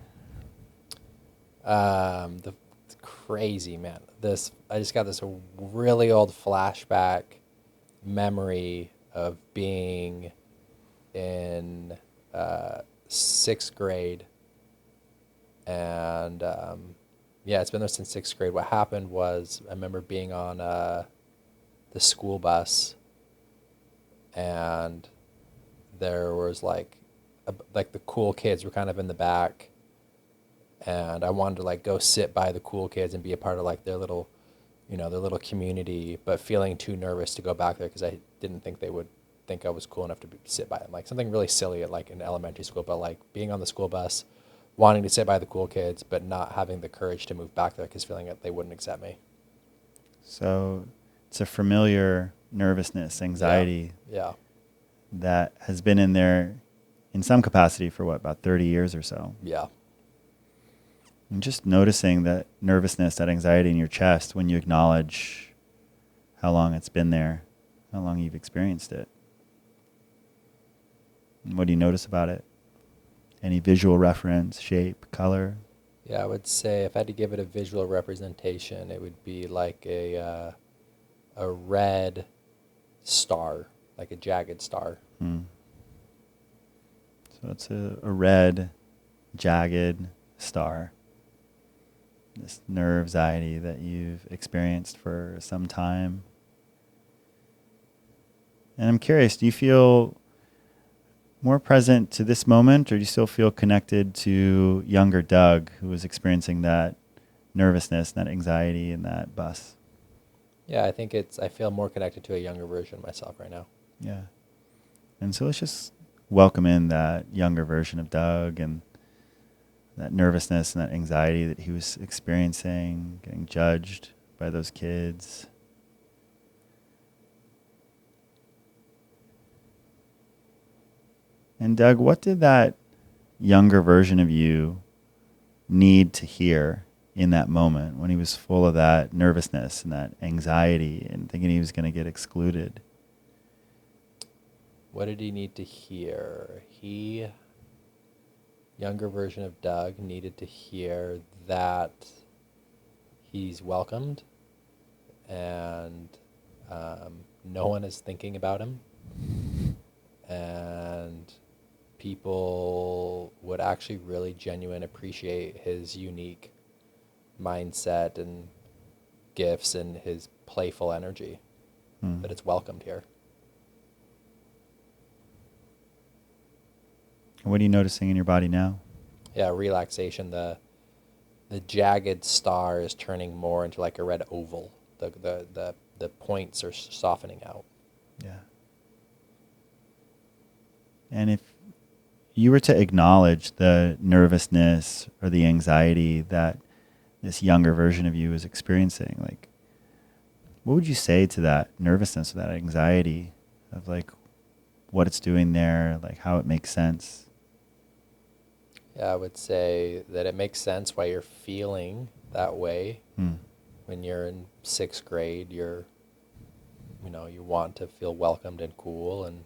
It's crazy, man. I just got this really old flashback memory of being in sixth grade, and it's been there since sixth grade. What happened was I remember being on the school bus, and there was like the cool kids were kind of in the back, and I wanted to like go sit by the cool kids and be a part of like their little community, but feeling too nervous to go back there because I didn't think they would think I was cool enough to sit by them. Like something really silly at like in elementary school, but like being on the school bus, wanting to sit by the cool kids, but not having the courage to move back there because feeling that they wouldn't accept me. So it's a familiar nervousness, anxiety that has been in there in some capacity for about 30 years or so. Yeah. And just noticing that nervousness, that anxiety in your chest when you acknowledge how long it's been there, how long you've experienced it. And what do you notice about it? Any visual reference, shape, color? Yeah, I would say if I had to give it a visual representation, it would be like a red star, like a jagged star. So it's a red, jagged star. This nerve anxiety that you've experienced for some time. And I'm curious, do you feel more present to this moment, or do you still feel connected to younger Doug, who was experiencing that nervousness, that anxiety in that bus? Yeah, I feel more connected to a younger version of myself right now. Yeah. And so let's just welcome in that younger version of Doug and that nervousness and that anxiety that he was experiencing, getting judged by those kids. And Doug, what did that younger version of you need to hear in that moment when he was full of that nervousness and that anxiety and thinking he was going to get excluded? What did he need to hear? Younger version of Doug needed to hear that he's welcomed and no one is thinking about him, and people would actually really genuinely appreciate his unique mindset and gifts and his playful energy, that it's welcomed here. What are you noticing in your body now? Yeah, relaxation. The jagged star is turning more into like a red oval. The points are softening out. Yeah. And if you were to acknowledge the nervousness or the anxiety that this younger version of you is experiencing, like, what would you say to that nervousness or that anxiety of like what it's doing there, like how it makes sense? Yeah, I would say that it makes sense why you're feeling that way. When you're in sixth grade, you want to feel welcomed and cool, and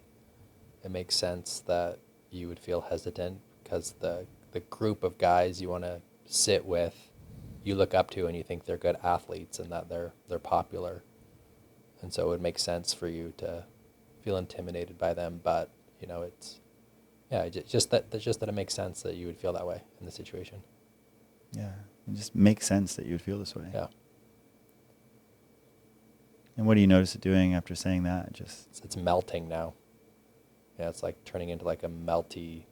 it makes sense that you would feel hesitant because the group of guys you want to sit with, you look up to and you think they're good athletes and that they're popular. And so it would make sense for you to feel intimidated by them, but just that it makes sense that you would feel that way in the situation. Yeah, it just makes sense that you would feel this way. Yeah. And what do you notice it doing after saying that? It's melting now. Yeah, it's like turning into like a melty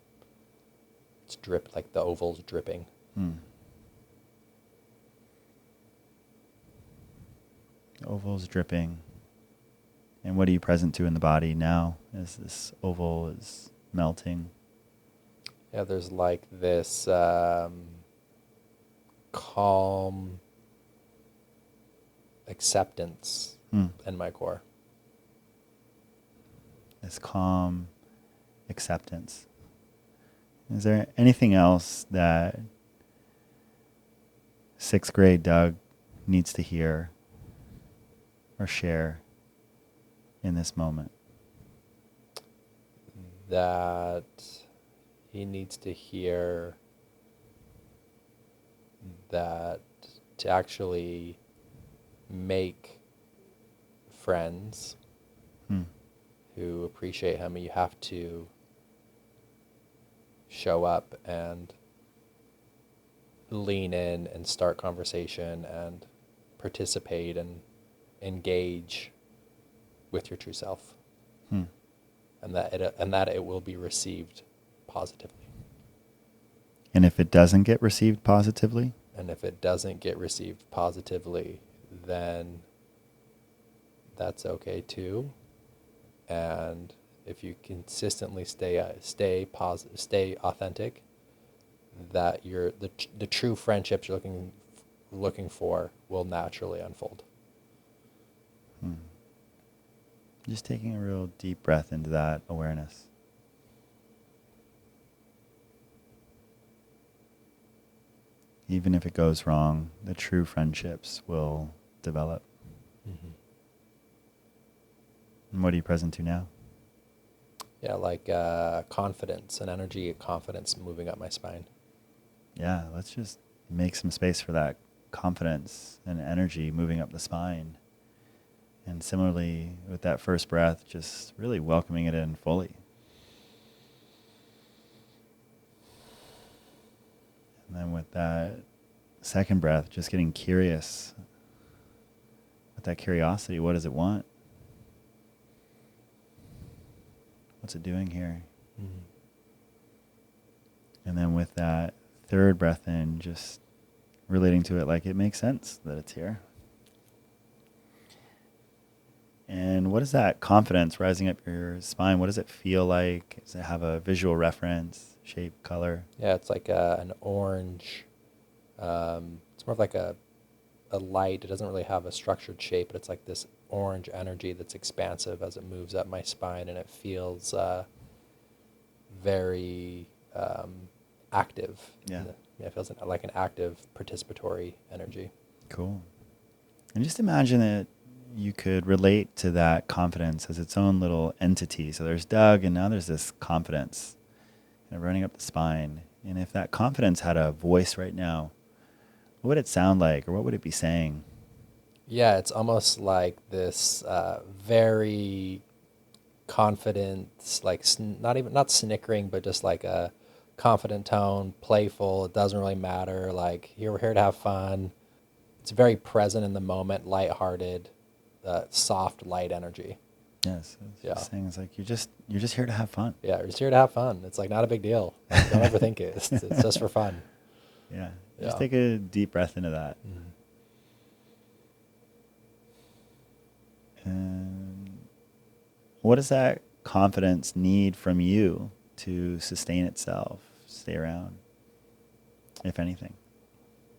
It's like the oval's dripping. Oval's dripping. And what are you present to in the body now as this oval is melting? Yeah, there's like this calm acceptance in my core. This calm acceptance. Is there anything else that 6th grade Doug needs to hear or share in this moment? That he needs to hear that to actually make friends who appreciate him, you have to show up and lean in and start conversation and participate and engage with your true self, and that it will be received positively. And if it doesn't get received positively? And if it doesn't get received positively, then that's okay too. And if you consistently stay authentic, that the true friendships you're looking for will naturally unfold. Just taking a real deep breath into that awareness. Even if it goes wrong, the true friendships will develop. And what are you present to now? Yeah, like confidence, an energy of confidence moving up my spine. Yeah, let's just make some space for that confidence and energy moving up the spine. And similarly, with that first breath, just really welcoming it in fully. And then with that second breath, just getting curious. With that curiosity, what does it want? What's it doing here? And then with that third breath in, just relating to it like it makes sense that it's here. And what is that confidence rising up your spine? What does it feel like? Does it have a visual reference, shape, color? Yeah, it's like an orange. It's more of like a light. It doesn't really have a structured shape, but it's like this orange energy that's expansive as it moves up my spine, and it feels very active. Yeah. It feels like an active participatory energy. Cool. And just imagine that you could relate to that confidence as its own little entity. So there's Doug, and now there's this confidence kind of running up the spine. And if that confidence had a voice right now, what would it sound like, or what would it be saying? Yeah, it's almost like this very confident, like not snickering, but just like a confident tone, playful. It doesn't really matter. Like we're here to have fun. It's very present in the moment, lighthearted, soft, light energy. Yes. Just saying, it's like you're just here to have fun. Yeah, you're just here to have fun. It's like not a big deal. Don't ever think it. It's just for fun. Yeah. Just take a deep breath into that. And what does that confidence need from you to sustain itself, stay around, if anything?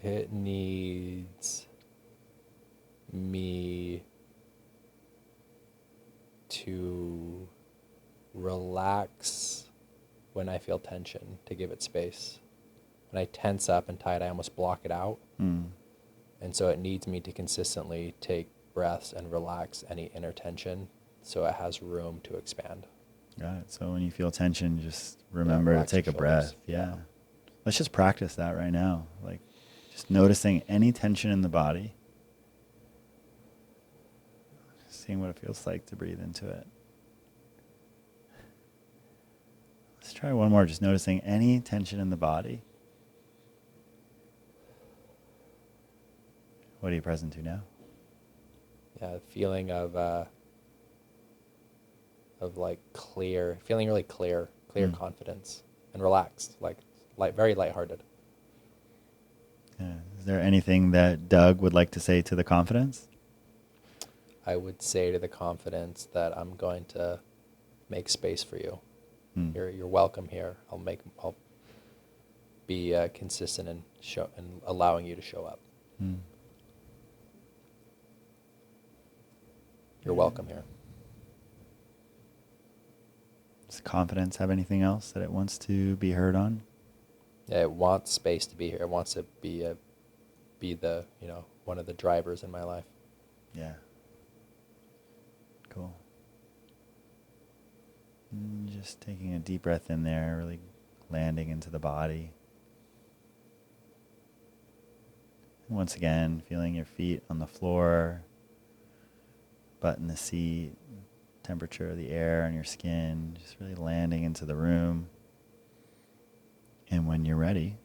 It needs me to relax when I feel tension, to give it space. When I tense up and tight, I almost block it out. And so it needs me to consistently take breaths and relax any inner tension so it has room to expand. Got it. So when you feel tension, just remember to take a breath. Yeah. Let's just practice that right now. Like just noticing any tension in the body. Seeing what it feels like to breathe into it. Let's try one more. Just noticing any tension in the body. What are you present to now? Yeah, feeling of like feeling really clear confidence and relaxed, like very lighthearted. Is there anything that Doug would like to say to the confidence? I would say to the confidence that I'm going to make space for you. You're welcome here. I'll be consistent and allowing you to show up. You're welcome here. Does confidence have anything else that it wants to be heard on? Yeah, it wants space to be here. It wants to be the one of the drivers in my life. Yeah. Cool. And just taking a deep breath in there, really landing into the body. And once again, feeling your feet on the floor, butt in the seat, temperature of the air on your skin, just really landing into the room. And when you're ready,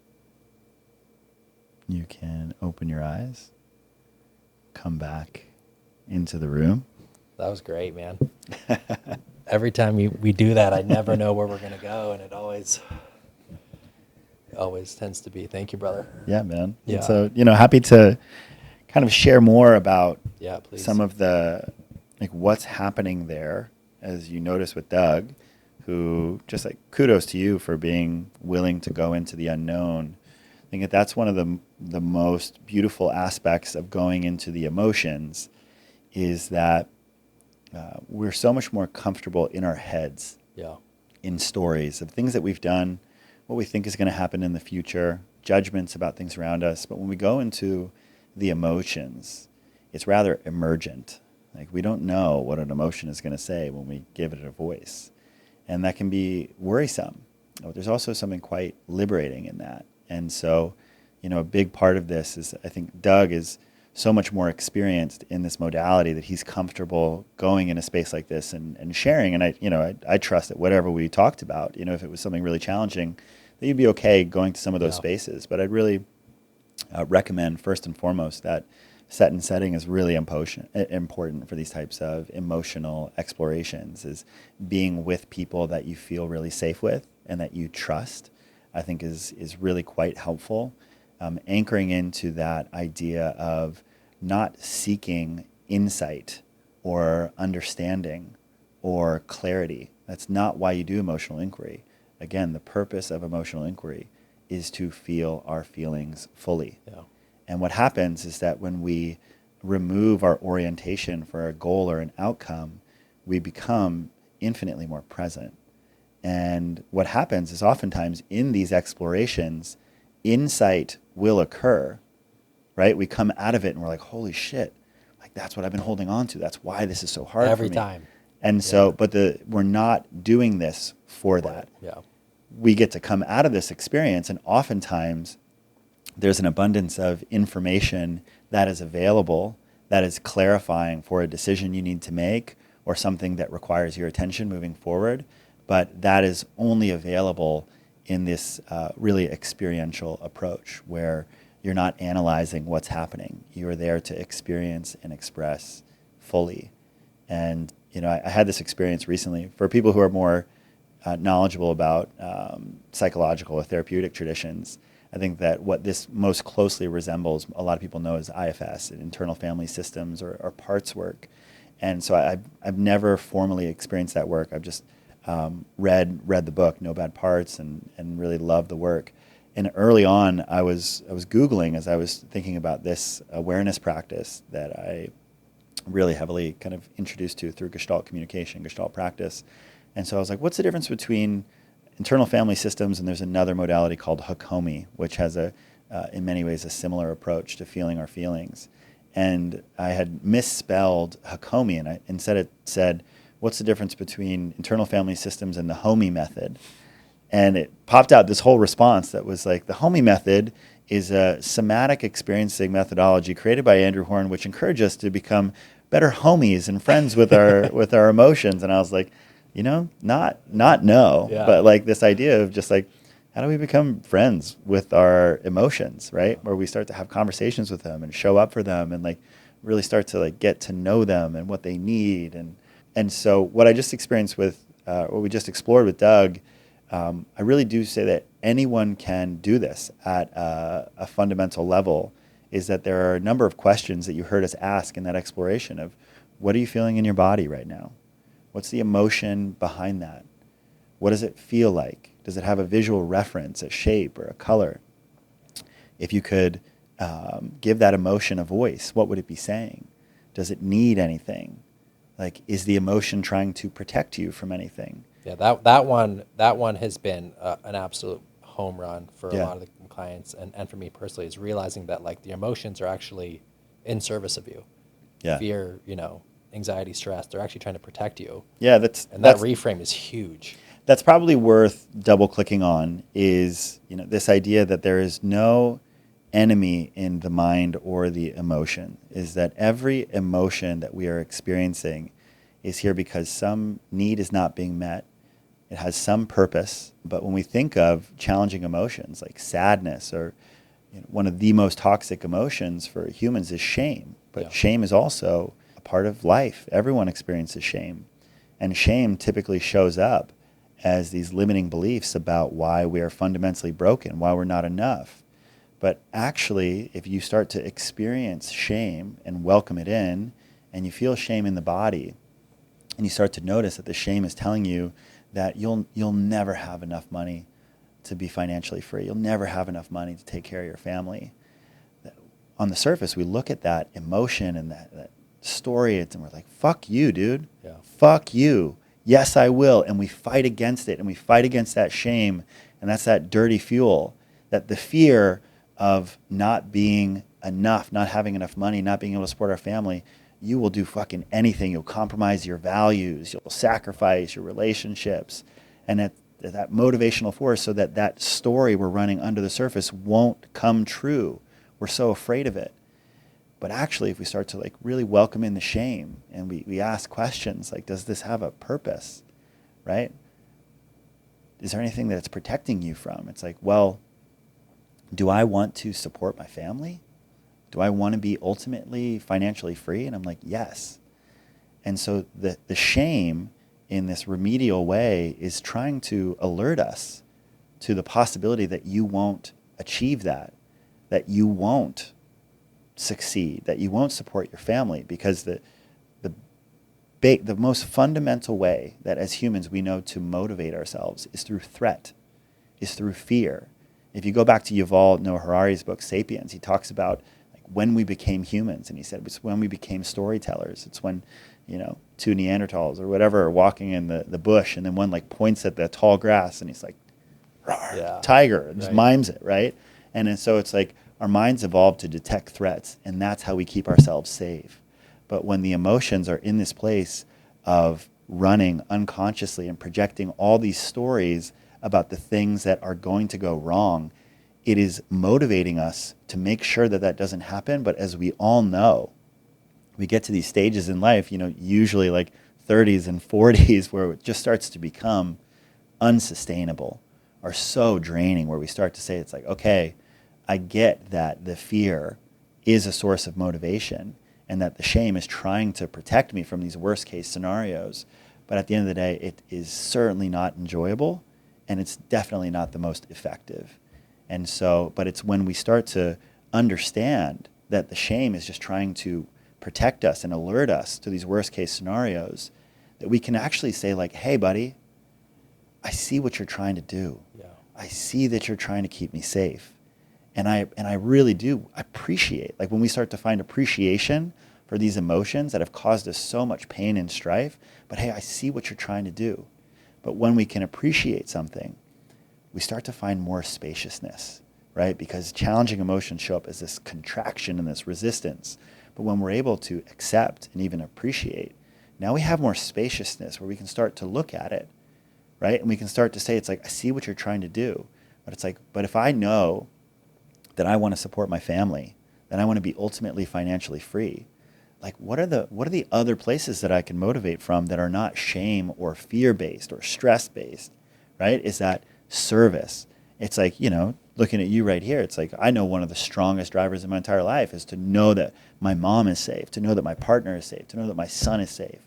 you can open your eyes, come back into the room. That was great, man. Every time we do that, I never know where we're going to go, and it always tends to be. Thank you, brother. Yeah, man. Yeah. And so, happy to kind of share more about please. some of the, what's happening there, as you notice with Doug, who just kudos to you for being willing to go into the unknown. I think that's one of the most beautiful aspects of going into the emotions is that we're so much more comfortable in our heads, in stories of things that we've done, what we think is going to happen in the future, judgments about things around us. But when we go into the emotions, it's rather emergent. We don't know what an emotion is going to say when we give it a voice. And that can be worrisome. There's also something quite liberating in that. And so, a big part of this is I think Doug is so much more experienced in this modality that he's comfortable going in a space like this and sharing. And I trust that whatever we talked about, if it was something really challenging, that you'd be okay going to some of those spaces. But I'd really recommend first and foremost that set and setting is really important for these types of emotional explorations, is being with people that you feel really safe with and that you trust, I think is really quite helpful. Anchoring into that idea of not seeking insight or understanding or clarity. That's not why you do emotional inquiry. Again, the purpose of emotional inquiry is to feel our feelings fully. Yeah. And what happens is that when we remove our orientation for a goal or an outcome, we become infinitely more present. And what happens is oftentimes in these explorations, insight will occur, right? We come out of it and we're like, holy shit, that's what I've been holding on to. That's why this is so hard every for me. time. And so, but we're not doing this for that. Yeah. We get to come out of this experience, and oftentimes there's an abundance of information that is available that is clarifying for a decision you need to make or something that requires your attention moving forward. But that is only available in this really experiential approach where you're not analyzing what's happening. You're there to experience and express fully. And, I had this experience recently. For people who are more knowledgeable about psychological or therapeutic traditions, I think that what this most closely resembles, a lot of people know as IFS, internal family systems or parts work. And so I've never formally experienced that work. I've just read the book, No Bad Parts, and really loved the work. And early on, I was Googling as I was thinking about this awareness practice that I really heavily kind of introduced to through Gestalt communication, Gestalt practice. And so I was like, what's the difference between internal family systems and there's another modality called HOMI, which has in many ways a similar approach to feeling our feelings. And I had misspelled HOMI, and instead it said, what's the difference between internal family systems and the HOMI method? And it popped out this whole response that was like, the HOMI method is a somatic experiencing methodology created by Andrew Horn, which encourages us to become better homies and friends with our emotions. And I was like, not no, but this idea of just how do we become friends with our emotions, right? Where we start to have conversations with them and show up for them and really start to get to know them and what they need. And so what I just experienced with, what we just explored with Doug, I really do say that anyone can do this at a fundamental level, is that there are a number of questions that you heard us ask in that exploration of, what are you feeling in your body right now? What's the emotion behind that? What does it feel like? Does it have a visual reference, a shape, or a color? If you could give that emotion a voice, what would it be saying? Does it need anything? Like, is the emotion trying to protect you from anything? Yeah, that one has been an absolute home run for a lot of the clients, and for me personally, is realizing that like the emotions are actually in service of you. Yeah. Fear, anxiety, stress, they're actually trying to protect you. Yeah, that reframe is huge. That's probably worth double clicking on, is this idea that there is no enemy in the mind or the emotion, is that every emotion that we are experiencing is here because some need is not being met. It has some purpose. But when we think of challenging emotions like sadness, or one of the most toxic emotions for humans is shame. But shame is also a part of life. Everyone experiences shame. And shame typically shows up as these limiting beliefs about why we are fundamentally broken, why we're not enough. But actually, if you start to experience shame and welcome it in, and you feel shame in the body, and you start to notice that the shame is telling you that you'll never have enough money to be financially free. You'll never have enough money to take care of your family. On the surface, we look at that emotion and that story, and we're like, fuck you, dude. Yeah. Fuck you. Yes, I will. And we fight against it, and we fight against that shame, and that's that dirty fuel, that the fear of not being enough, not having enough money, not being able to support our family. You will do fucking anything. You'll compromise your values. You'll sacrifice your relationships. And that motivational force, so that story we're running under the surface won't come true. We're so afraid of it. But actually, if we start to like really welcome in the shame, and we ask questions like, does this have a purpose, right? Is there anything that it's protecting you from? It's like, well, do I want to support my family? Do I want to be ultimately financially free? And I'm like, yes. And so the shame in this remedial way is trying to alert us to the possibility that you won't achieve that you won't succeed, that you won't support your family, because the most fundamental way that as humans we know to motivate ourselves is through threat, is through fear. If you go back to Yuval Noah Harari's book, Sapiens, he talks about when we became humans, and he said it's when we became storytellers. It's when, two Neanderthals or whatever are walking in the bush, and then one like points at the tall grass, and he's like, tiger, and just mimes it, right? And so it's like our minds evolved to detect threats, and that's how we keep ourselves safe. But when the emotions are in this place of running unconsciously and projecting all these stories about the things that are going to go wrong, it is motivating us to make sure that doesn't happen. But as we all know, we get to these stages in life, usually like 30s and 40s, where it just starts to become unsustainable or so draining, where we start to say, it's like, okay, I get that the fear is a source of motivation, and that the shame is trying to protect me from these worst case scenarios. But at the end of the day, it is certainly not enjoyable, and it's definitely not the most effective. And so, but it's when we start to understand that the shame is just trying to protect us and alert us to these worst case scenarios, that we can actually say like, hey buddy, I see what you're trying to do. Yeah. I see that you're trying to keep me safe. And I really do appreciate, like when we start to find appreciation for these emotions that have caused us so much pain and strife, but hey, I see what you're trying to do. But when we can appreciate something, we start to find more spaciousness, right? Because challenging emotions show up as this contraction and this resistance. But when we're able to accept and even appreciate, now we have more spaciousness where we can start to look at it, right? And we can start to say, it's like, I see what you're trying to do. But it's like, but if I know that I want to support my family, that I want to be ultimately financially free, like what are the other places that I can motivate from that are not shame or fear-based or stress-based, right? Is that service. It's like, looking at you right here, it's like, I know one of the strongest drivers in my entire life is to know that my mom is safe, to know that my partner is safe, to know that my son is safe.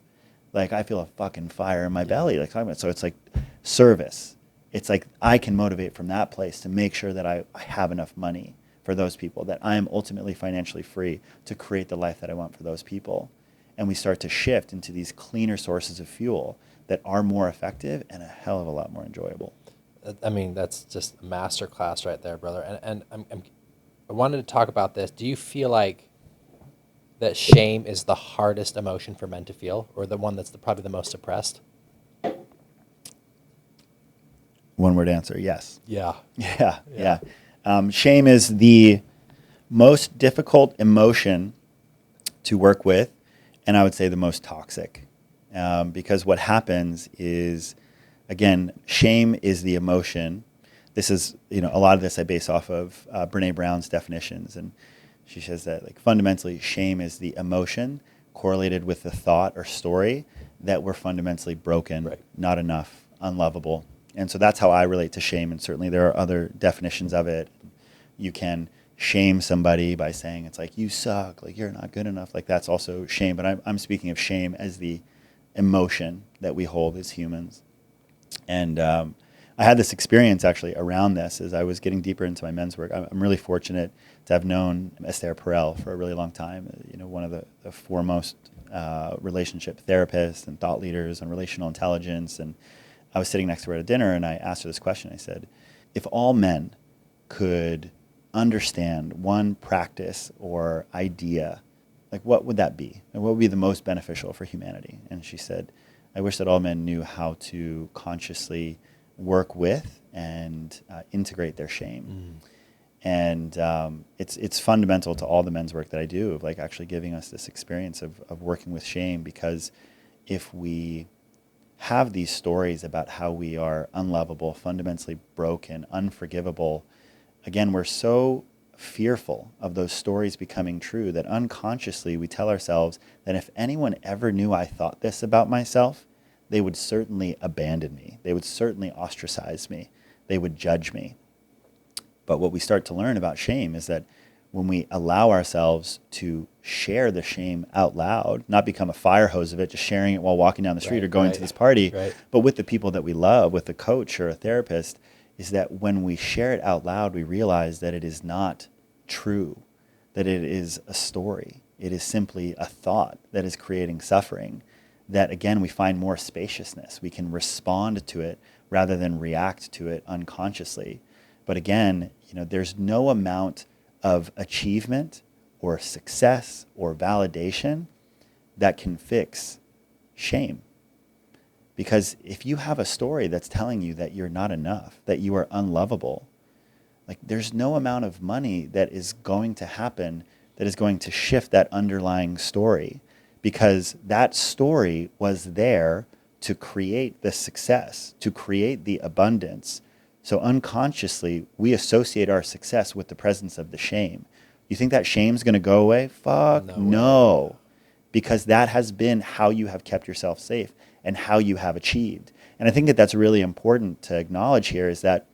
Like I feel a fucking fire in my belly. So it's like service. it's like I can motivate from that place to make sure that I have enough money for those people, that I am ultimately financially free to create the life that I want for those people. And we start to shift into these cleaner sources of fuel that are more effective and a hell of a lot more enjoyable. I mean, that's just a masterclass right there, brother. And I wanted to talk about this. Do you feel like that shame is the hardest emotion for men to feel, or the one that's probably the most suppressed? One word answer, yes. Yeah. Yeah. Shame is the most difficult emotion to work with, and I would say the most toxic. Because what happens is, again, shame is the emotion. This is, a lot of this I base off of Brene Brown's definitions, and she says that, like, fundamentally, shame is the emotion correlated with the thought or story that we're fundamentally broken, Right. not enough, unlovable. And so that's how I relate to shame, and certainly there are other definitions of it. You can shame somebody by saying it's like, you suck, like you're not good enough. Like that's also shame, but I'm speaking of shame as the emotion that we hold as humans. And I had this experience actually around this as I was getting deeper into my men's work. I'm really fortunate to have known Esther Perel for a really long time, one of the foremost relationship therapists and thought leaders on relational intelligence. And I was sitting next to her at a dinner, and I asked her this question. I said, if all men could understand one practice or idea, like what would that be? And what would be the most beneficial for humanity? And she said, I wish that all men knew how to consciously work with and integrate their shame. And it's fundamental to all the men's work that I do, of like actually giving us this experience of working with shame, because if we have these stories about how we are unlovable, fundamentally broken, unforgivable, again, we're so fearful of those stories becoming true that unconsciously we tell ourselves that if anyone ever knew I thought this about myself, they would certainly abandon me. They would certainly ostracize me. They would judge me. But what we start to learn about shame is that when we allow ourselves to share the shame out loud, not become a fire hose of it, just sharing it while walking down the street or going to this party, but with the people that we love, with a coach or a therapist, is that when we share it out loud, we realize that it is not true, that it is a story. It is simply a thought that is creating suffering, that again, we find more spaciousness. We can respond to it rather than react to it unconsciously. But again, there's no amount of achievement or success or validation that can fix shame. Because if you have a story that's telling you that you're not enough, that you are unlovable, like there's no amount of money that is going to happen that is going to shift that underlying story, because that story was there to create the success, to create the abundance. So unconsciously, we associate our success with the presence of the shame. You think that shame's going to go away? Fuck no. Because that has been how you have kept yourself safe and how you have achieved. And I think that that's really important to acknowledge here, is that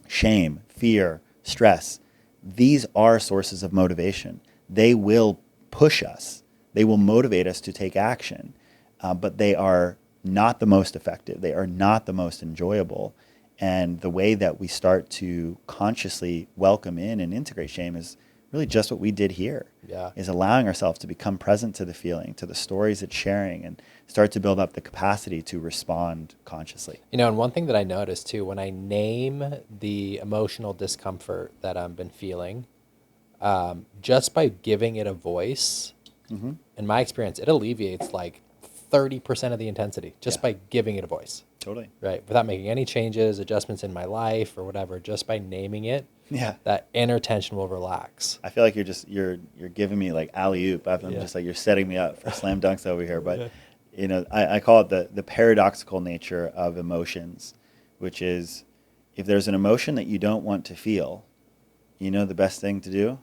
shame, fear, stress, these are sources of motivation. They will push us. They will motivate us to take action. But they are not the most effective. They are not the most enjoyable. And the way that we start to consciously welcome in and integrate shame is really just what we did here. Is allowing ourselves to become present to the feeling, to the stories it's sharing, and start to build up the capacity to respond consciously. And one thing that I noticed too, when I name the emotional discomfort that I've been feeling, just by giving it a voice, in my experience, it alleviates like 30% of the intensity just by giving it a voice. Totally. Right. Without making any changes, adjustments in my life or whatever, just by naming it, that inner tension will relax. I feel like you're giving me like alley-oop. I'm just like, you're setting me up for slam dunks over here. But, I call it the paradoxical nature of emotions, which is if there's an emotion that you don't want to feel, the best thing to do?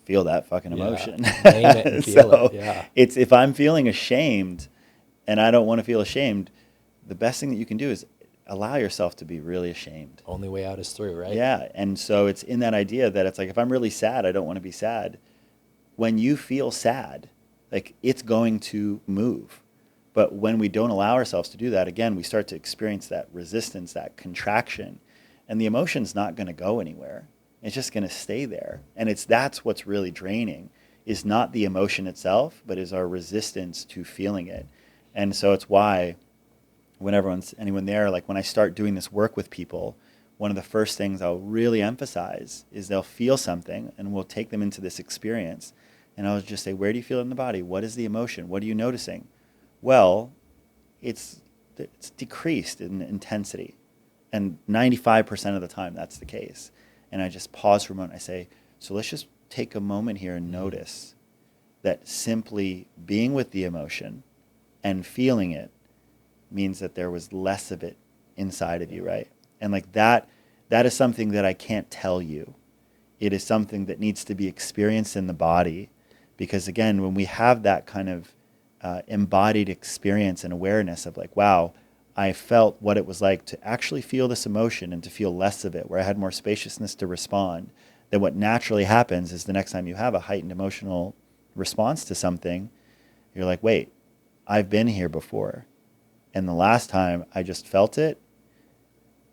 Feel that fucking emotion. Name it and feel it. It's if I'm feeling ashamed and I don't want to feel ashamed, the best thing that you can do is allow yourself to be really ashamed. Only way out is through, right? Yeah. And so it's in that idea that it's like, if I'm really sad, I don't want to be sad. When you feel sad, like it's going to move. But when we don't allow ourselves to do that, again, we start to experience that resistance, that contraction, and the emotion's not going to go anywhere. It's just going to stay there. And that's what's really draining, is not the emotion itself, but is our resistance to feeling it. And so it's why when anyone there, like when I start doing this work with people, one of the first things I'll really emphasize is they'll feel something, and we'll take them into this experience. And I'll just say, where do you feel it in the body? What is the emotion? What are you noticing? Well, it's decreased in intensity. And 95% of the time, that's the case. And I just pause for a moment. I say, so let's just take a moment here and notice that simply being with the emotion and feeling it means that there was less of it inside of you, right? And like that is something that I can't tell you. It is something that needs to be experienced in the body, because again, when we have that kind of embodied experience and awareness of like, wow, I felt what it was like to actually feel this emotion and to feel less of it, where I had more spaciousness to respond, then what naturally happens is the next time you have a heightened emotional response to something, you're like, wait, I've been here before. And the last time I just felt it,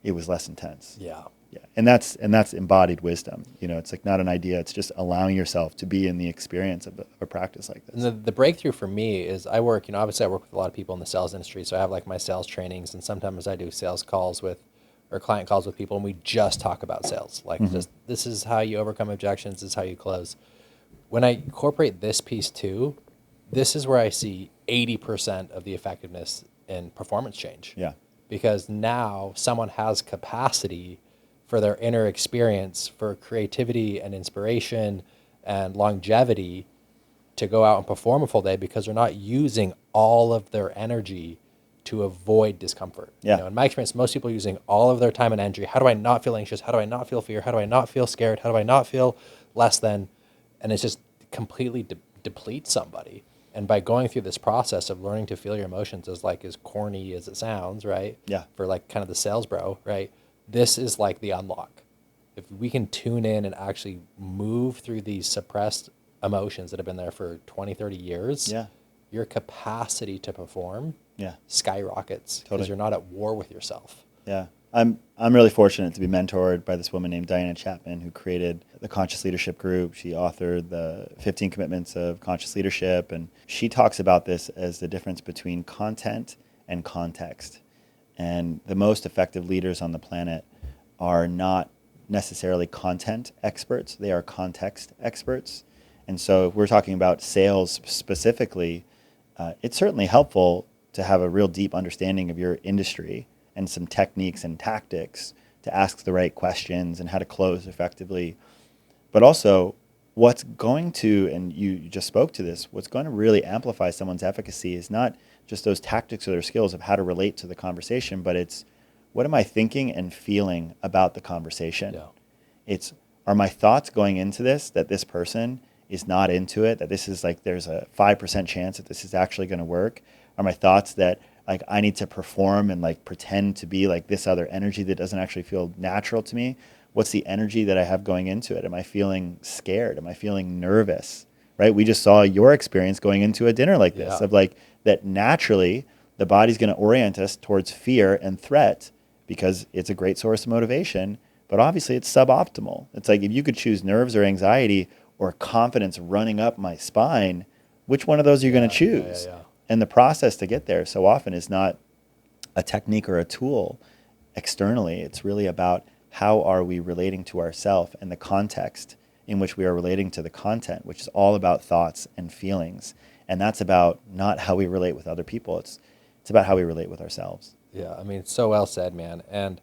it was less intense. Yeah. Yeah. And that's embodied wisdom. It's like not an idea. It's just allowing yourself to be in the experience of a practice like this. And the breakthrough for me is obviously I work with a lot of people in the sales industry. So I have like my sales trainings, and sometimes I do sales calls or client calls with people, and we just talk about sales. Like just, this is how you overcome objections. This is how you close. When I incorporate this piece too, this is where I see 80% of the effectiveness in performance change. Yeah. Because now someone has capacity for their inner experience, for creativity and inspiration and longevity to go out and perform a full day, because they're not using all of their energy to avoid discomfort. Yeah. In my experience, most people are using all of their time and energy. How do I not feel anxious? How do I not feel fear? How do I not feel scared? How do I not feel less than? And it's just completely depletes somebody. And by going through this process of learning to feel your emotions, as corny as it sounds, right? Yeah. For like kind of the sales bro, right? This is like the unlock. If we can tune in and actually move through these suppressed emotions that have been there for 20, 30 years, Yeah. your capacity to perform skyrockets, because you're not at war with yourself. Yeah. I'm really fortunate to be mentored by this woman named Diana Chapman, who created the Conscious Leadership Group. She authored the 15 Commitments of Conscious Leadership, and she talks about this as the difference between content and context. And the most effective leaders on the planet are not necessarily content experts, they are context experts. And so if we're talking about sales specifically, it's certainly helpful to have a real deep understanding of your industry and some techniques and tactics to ask the right questions and how to close effectively. But also, what's going to, and you just spoke to this, what's going to really amplify someone's efficacy is not just those tactics or their skills of how to relate to the conversation, but it's, what am I thinking and feeling about the conversation? Yeah. It's, are my thoughts going into this that this person is not into it, that this is like, there's a 5% chance that this is actually going to work? Are my thoughts that like I need to perform and like pretend to be like this other energy that doesn't actually feel natural to me? What's the energy that I have going into it? Am I feeling scared? Am I feeling nervous? Right? We just saw your experience going into a dinner like this, of like that naturally the body's going to orient us towards fear and threat because it's a great source of motivation, but obviously it's suboptimal. It's like if you could choose nerves or anxiety or confidence running up my spine, which one of those are you going to choose? And the process to get there so often is not a technique or a tool externally. It's really about how are we relating to ourselves and the context in which we are relating to the content, which is all about thoughts and feelings. And that's about not how we relate with other people. It's about how we relate with ourselves. Yeah, I mean, so well said, man. And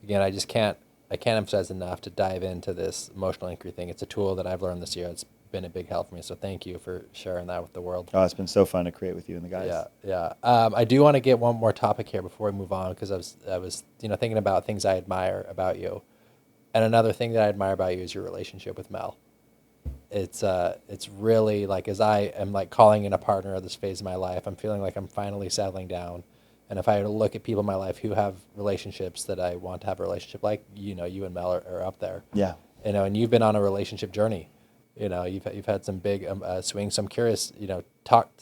again, I can't emphasize enough to dive into this emotional inquiry thing. It's a tool that I've learned this year. It's been a big help for me. So thank you for sharing that with the world. Oh, it's been so fun to create with you and the guys. Yeah. I do want to get one more topic here before we move on, because I was thinking about things I admire about you. And another thing that I admire about you is your relationship with Mel. It's really like, as I am like calling in a partner at this phase of my life, I'm feeling like I'm finally settling down. And if I were to look at people in my life who have relationships that I want to have a relationship like, you and Mel are up there. Yeah. And you've been on a relationship journey. You've had some big swings. So I'm curious,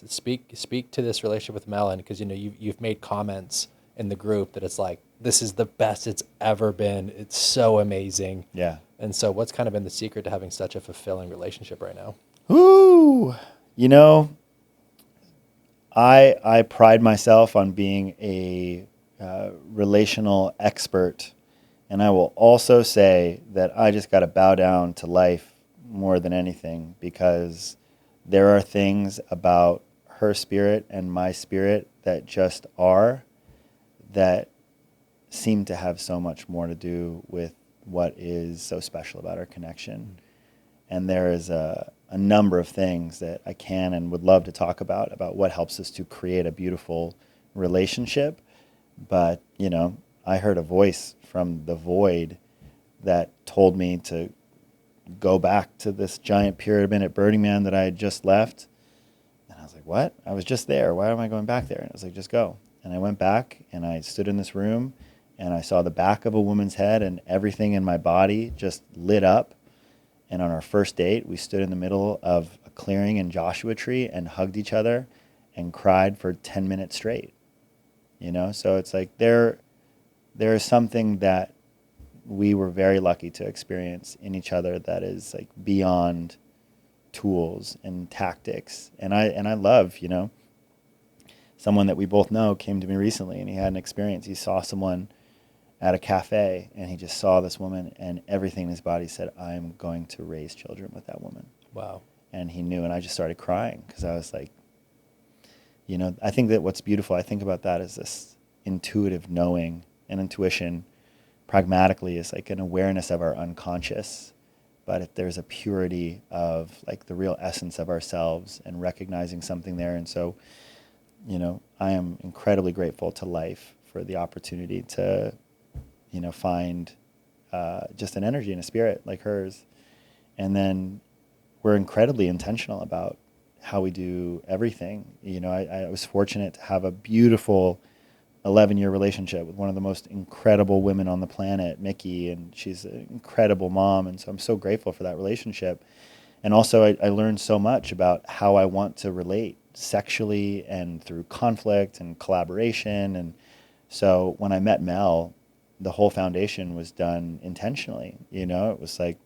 speak to this relationship with Mel, and because you've made comments in the group that it's like, this is the best it's ever been. It's so amazing. Yeah. And so what's kind of been the secret to having such a fulfilling relationship right now? Ooh, I pride myself on being a relational expert, and I will also say that I just got to bow down to life more than anything, because there are things about her spirit and my spirit that just are, that seem to have so much more to do with what is so special about our connection. And there is a number of things that I can and would love to talk about what helps us to create a beautiful relationship. But, I heard a voice from the void that told me to go back to this giant pyramid at Burning Man that I had just left. And I was like, what? I was just there. Why am I going back there? And I was like, just go. And I went back and I stood in this room and I saw the back of a woman's head, and everything in my body just lit up. And on our first date, we stood in the middle of a clearing in Joshua Tree and hugged each other and cried for 10 minutes straight. So it's like there is something that we were very lucky to experience in each other that is like beyond tools and tactics. And I love, someone that we both know came to me recently, and he had an experience. He saw someone at a cafe, and he just saw this woman, and everything in his body said, I'm going to raise children with that woman. Wow. And he knew, and I just started crying, because I was like, I think that what's beautiful, I think about that, is this intuitive knowing, and intuition pragmatically is like an awareness of our unconscious, but if there's a purity of like the real essence of ourselves and recognizing something there. And so, I am incredibly grateful to life for the opportunity to find just an energy and a spirit like hers. And then we're incredibly intentional about how we do everything. I was fortunate to have a beautiful 11-year relationship with one of the most incredible women on the planet, Mickey, and she's an incredible mom. And so I'm so grateful for that relationship. And also I learned so much about how I want to relate sexually and through conflict and collaboration. And so when I met Mel, the whole foundation was done intentionally. It was like,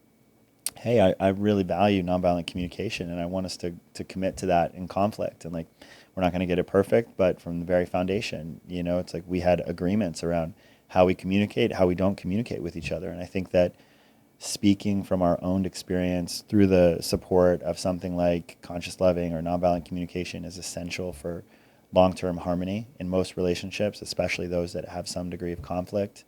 hey, I really value nonviolent communication, and I want us to commit to that in conflict. And like, we're not going to get it perfect, but from the very foundation, it's like we had agreements around how we communicate, how we don't communicate with each other. And I think that speaking from our own experience through the support of something like conscious loving or nonviolent communication is essential for long-term harmony in most relationships, especially those that have some degree of conflict.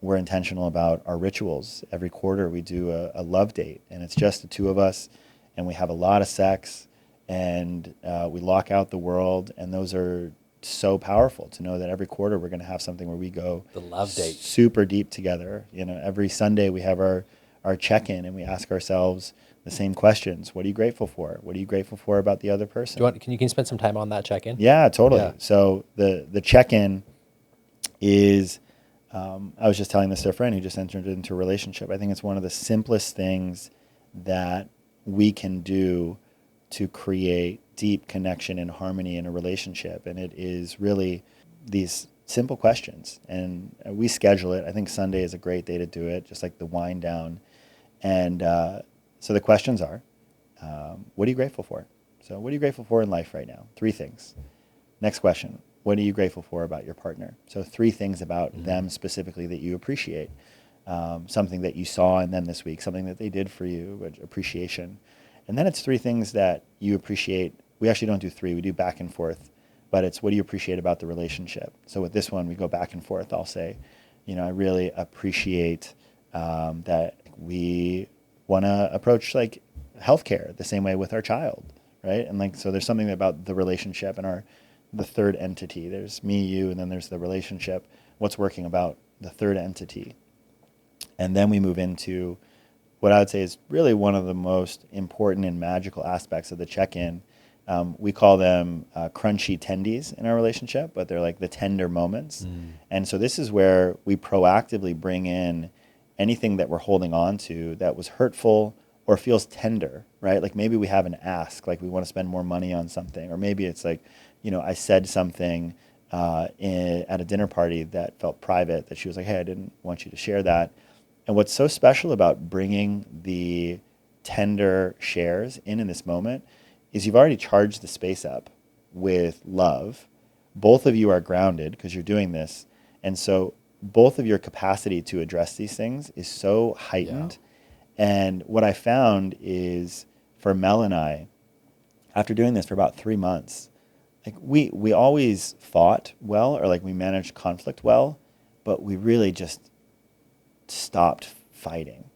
We're intentional about our rituals. Every quarter we do a love date, and it's just the two of us, and we have a lot of sex, and we lock out the world, and those are so powerful to know that every quarter we're going to have something where we go the love date super deep together. Every Sunday we have our check-in, and we ask ourselves the same questions. What are you grateful for? What are you grateful for about the other person? Can you spend some time on that check-in? Yeah, totally. Yeah. So the check-in is, I was just telling this to a friend who just entered into a relationship. I think it's one of the simplest things that we can do to create deep connection and harmony in a relationship. And it is really these simple questions. And we schedule it. I think Sunday is a great day to do it, just like the wind down. And so the questions are, what are you grateful for? So what are you grateful for in life right now? 3 things. Next question. What are you grateful for about your partner? So 3 things about them specifically that you appreciate. Something that you saw in them this week, something that they did for you, appreciation. And then it's 3 things that you appreciate. We actually don't do 3, we do back and forth, but it's what do you appreciate about the relationship? So with this one, we go back and forth. I'll say, I really appreciate that we want to approach like healthcare the same way with our child, right? And like, so there's something about the relationship and the third entity. There's me, you, and then there's the relationship. What's working about the third entity? And then we move into what I would say is really one of the most important and magical aspects of the check-in. We call them crunchy tendies in our relationship, but they're like the tender moments. And so this is where we proactively bring in anything that we're holding on to that was hurtful or feels tender, right? Like maybe we have an ask, like we want to spend more money on something, or maybe it's like, I said something at a dinner party that felt private that she was like, hey, I didn't want you to share that. And what's so special about bringing the tender shares in this moment is you've already charged the space up with love. Both of you are grounded because you're doing this. And so both of your capacity to address these things is so heightened. Yeah. And what I found is for Mel and I, after doing this for about 3 months, like we always fought well, or like we managed conflict well, but we really just stopped fighting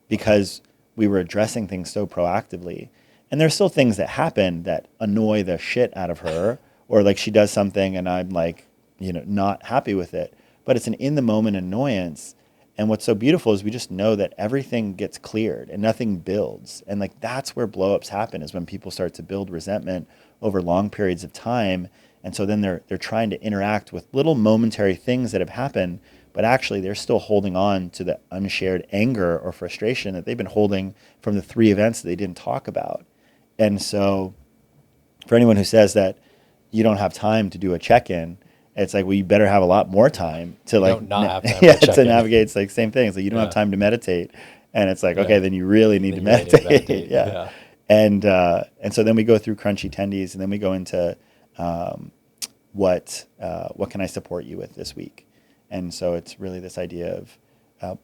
because we were addressing things so proactively. And there's still things that happen that annoy the shit out of her, or like she does something and I'm like, not happy with it. But it's an in the moment annoyance. And what's so beautiful is we just know that everything gets cleared and nothing builds. And like that's where blowups happen, is when people start to build resentment over long periods of time. And so then they're trying to interact with little momentary things that have happened, but actually they're still holding on to the unshared anger or frustration that they've been holding from the 3 events that they didn't talk about. And so for anyone who says that you don't have time to do a check-in, it's like, well, you better have a lot more time to like to navigate. It's like same thing. It's like you don't have time to meditate, and it's like, okay, then you really need to meditate. Yeah. And so then we go through crunchy tendies, and then we go into what can I support you with this week? And so it's really this idea of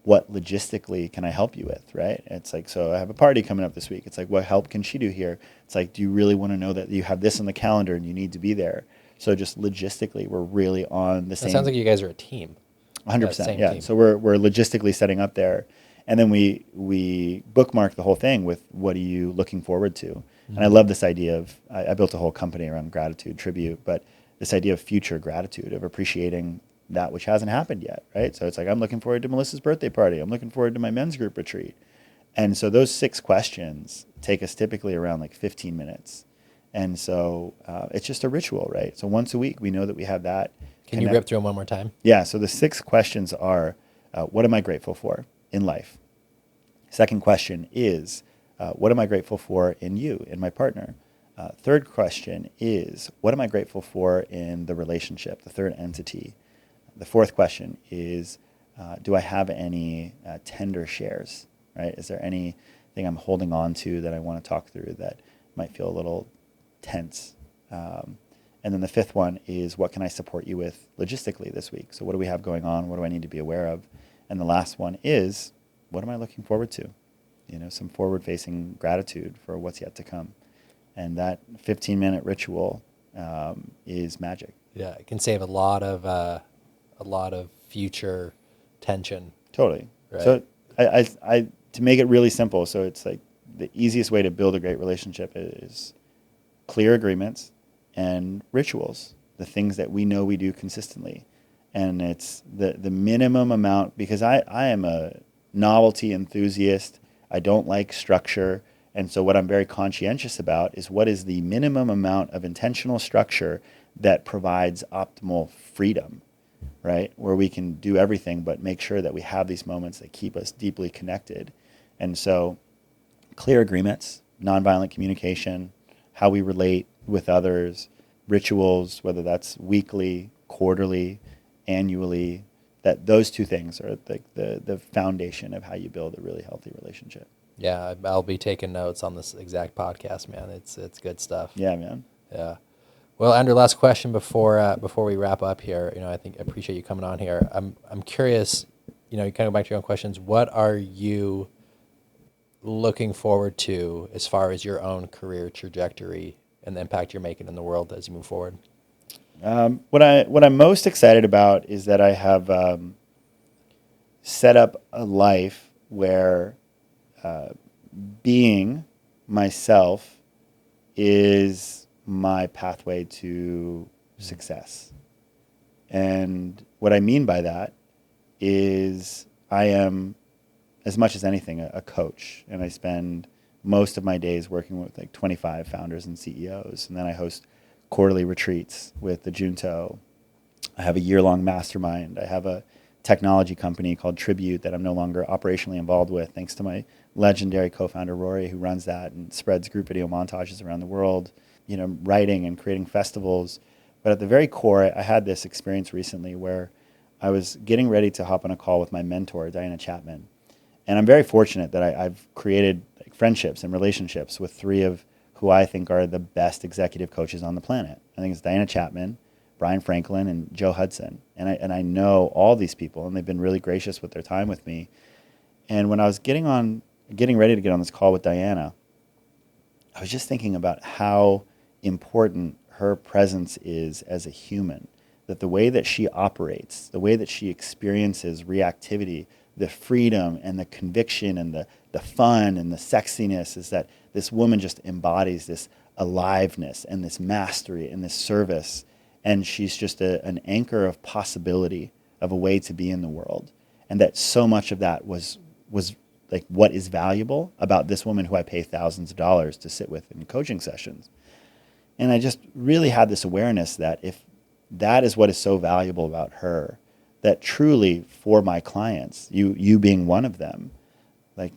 what logistically can I help you with, right? It's like, so I have a party coming up this week. It's like, what help can she do here? It's like, do you really want to know that you have this on the calendar and you need to be there? So just logistically, we're really on the same. It sounds like you guys are a team. 100%, yeah. Team. So we're logistically setting up there. And then we bookmark the whole thing with what are you looking forward to? Mm-hmm. And I love this idea of, I built a whole company around gratitude, tribute, but this idea of future gratitude, of appreciating that which hasn't happened yet, right? So it's like, I'm looking forward to Melissa's birthday party. I'm looking forward to my men's group retreat. And so those 6 questions take us typically around like 15 minutes. And so it's just a ritual, right? So once a week, we know that we have that. Can you rip through them one more time? Yeah. So the 6 questions are, what am I grateful for in life? Second question is, what am I grateful for in you, in my partner? Third question is, what am I grateful for in the relationship, the third entity? The fourth question is, do I have any tender shares, right? Is there anything I'm holding on to that I want to talk through that might feel a little tense? And then the fifth one is, what can I support you with logistically this week? So what do we have going on? What do I need to be aware of? And the last one is, what am I looking forward to? Some forward-facing gratitude for what's yet to come. And that 15-minute ritual is magic. Yeah, it can save a lot of future tension. Totally. Right? So I to make it really simple, so it's like the easiest way to build a great relationship is clear agreements and rituals, the things that we know we do consistently. And it's the minimum amount, because I am a novelty enthusiast. I don't like structure. And so what I'm very conscientious about is what is the minimum amount of intentional structure that provides optimal freedom, right? Where we can do everything, but make sure that we have these moments that keep us deeply connected. And so clear agreements, nonviolent communication, how we relate with others, rituals, whether that's weekly, quarterly, annually, that those 2 things are the foundation of how you build a really healthy relationship. Yeah, I'll be taking notes on this exact podcast, man. It's good stuff. Yeah, man. Yeah. Well, Andrew, last question before we wrap up here. I appreciate you coming on here. I'm curious. You kind of go back to your own questions. What are you looking forward to as far as your own career trajectory and the impact you're making in the world as you move forward? What I'm most excited about is that I have set up a life where being myself is my pathway to success. And what I mean by that is I am, as much as anything, a coach. And I spend most of my days working with like 25 founders and CEOs. And then I host quarterly retreats with the Junto. I have a year-long mastermind. I have a technology company called Tribute that I'm no longer operationally involved with, thanks to my legendary co-founder Rory, who runs that and spreads group video montages around the world, writing and creating festivals. But at the very core, I had this experience recently where I was getting ready to hop on a call with my mentor, Diana Chapman. And I'm very fortunate that I've created friendships and relationships with three of who I think are the best executive coaches on the planet. I think it's Diana Chapman, Brian Franklin, and Joe Hudson. And I know all these people, and they've been really gracious with their time with me. And when I was getting ready to get on this call with Diana, I was just thinking about how important her presence is as a human, that the way that she operates, the way that she experiences reactivity, the freedom and the conviction and the fun and the sexiness, is that this woman just embodies this aliveness and this mastery and this service. And she's just an anchor of possibility, of a way to be in the world. And that so much of that was like what is valuable about this woman who I pay thousands of dollars to sit with in coaching sessions. And I just really had this awareness that if that is what is so valuable about her, that truly for my clients, you being one of them, like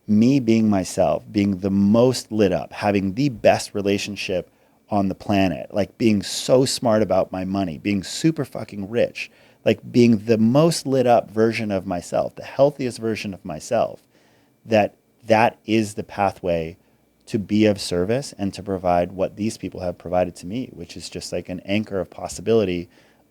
me being myself, being the most lit up, having the best relationship on the planet, like being so smart about my money, being super fucking rich, like being the most lit up version of myself, the healthiest version of myself, that is the pathway to be of service and to provide what these people have provided to me, which is just like an anchor of possibility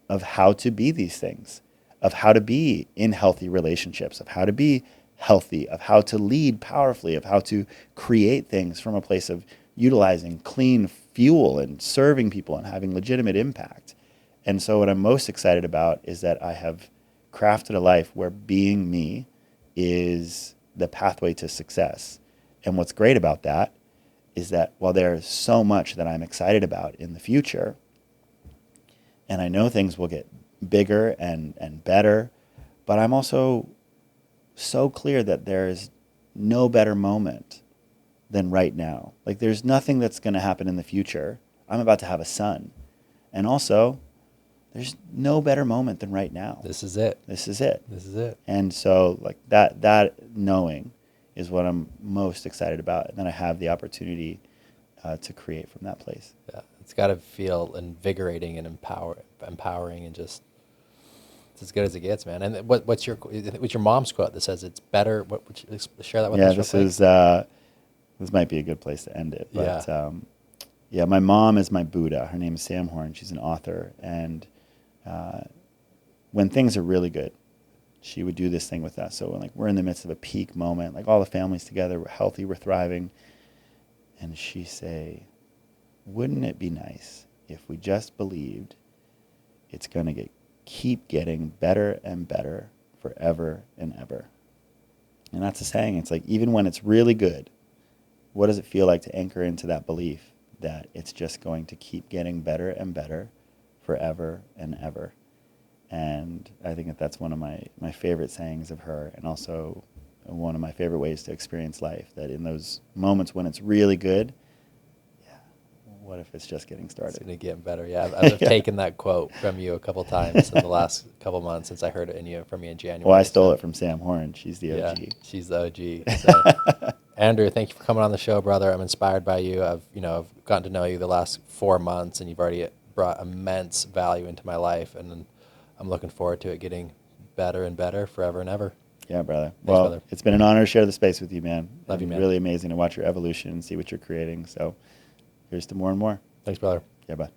of how to be these things, of how to be in healthy relationships, of how to be healthy, of how to lead powerfully, of how to create things from a place of utilizing clean fuel and serving people and having legitimate impact. And so what I'm most excited about is that I have crafted a life where being me is the pathway to success. And what's great about that is that while there's so much that I'm excited about in the future, and I know things will get bigger and better, but I'm also so clear that there's no better moment than right now. Like there's nothing that's going to happen in the future. I'm about to have a son. And also, there's no better moment than right now. This is it. This is it. This is it. And so like that knowing is what I'm most excited about. And then I have the opportunity to create from that place. Yeah, it's got to feel invigorating and empowering, and just it's as good as it gets, man. And what's your mom's quote that says it's better? What would you share that with us? Yeah, this might be a good place to end it. But my mom is my Buddha. Her name is Sam Horn. She's an author, and when things are really good, she would do this thing with us. So when, like, we're in the midst of a peak moment, like all the family's together, we're healthy, we're thriving, and she say, "Wouldn't it be nice if we just believed it's going to keep getting better and better forever and ever?" And that's a saying. It's like, even when it's really good, what does it feel like to anchor into that belief that it's just going to keep getting better and better forever and ever? And I think that's one of my favorite sayings of her, and also one of my favorite ways to experience life, that in those moments when it's really good, what if it's just getting started? It's going to get better. Yeah, I've taken that quote from you a couple times in the last couple months since I heard it from you in January. Well, I stole it from Sam Horn. She's the OG. Yeah, she's the OG. So, Andrew, thank you for coming on the show, brother. I'm inspired by you. I've gotten to know you the last 4 months, and you've already brought immense value into my life, and I'm looking forward to it getting better and better forever and ever. Yeah, brother. Thanks, well, brother. It's been an honor to share the space with you, man. Love you, man. Really amazing to watch your evolution and see what you're creating. So here's to more and more. Thanks, brother. Yeah, bye.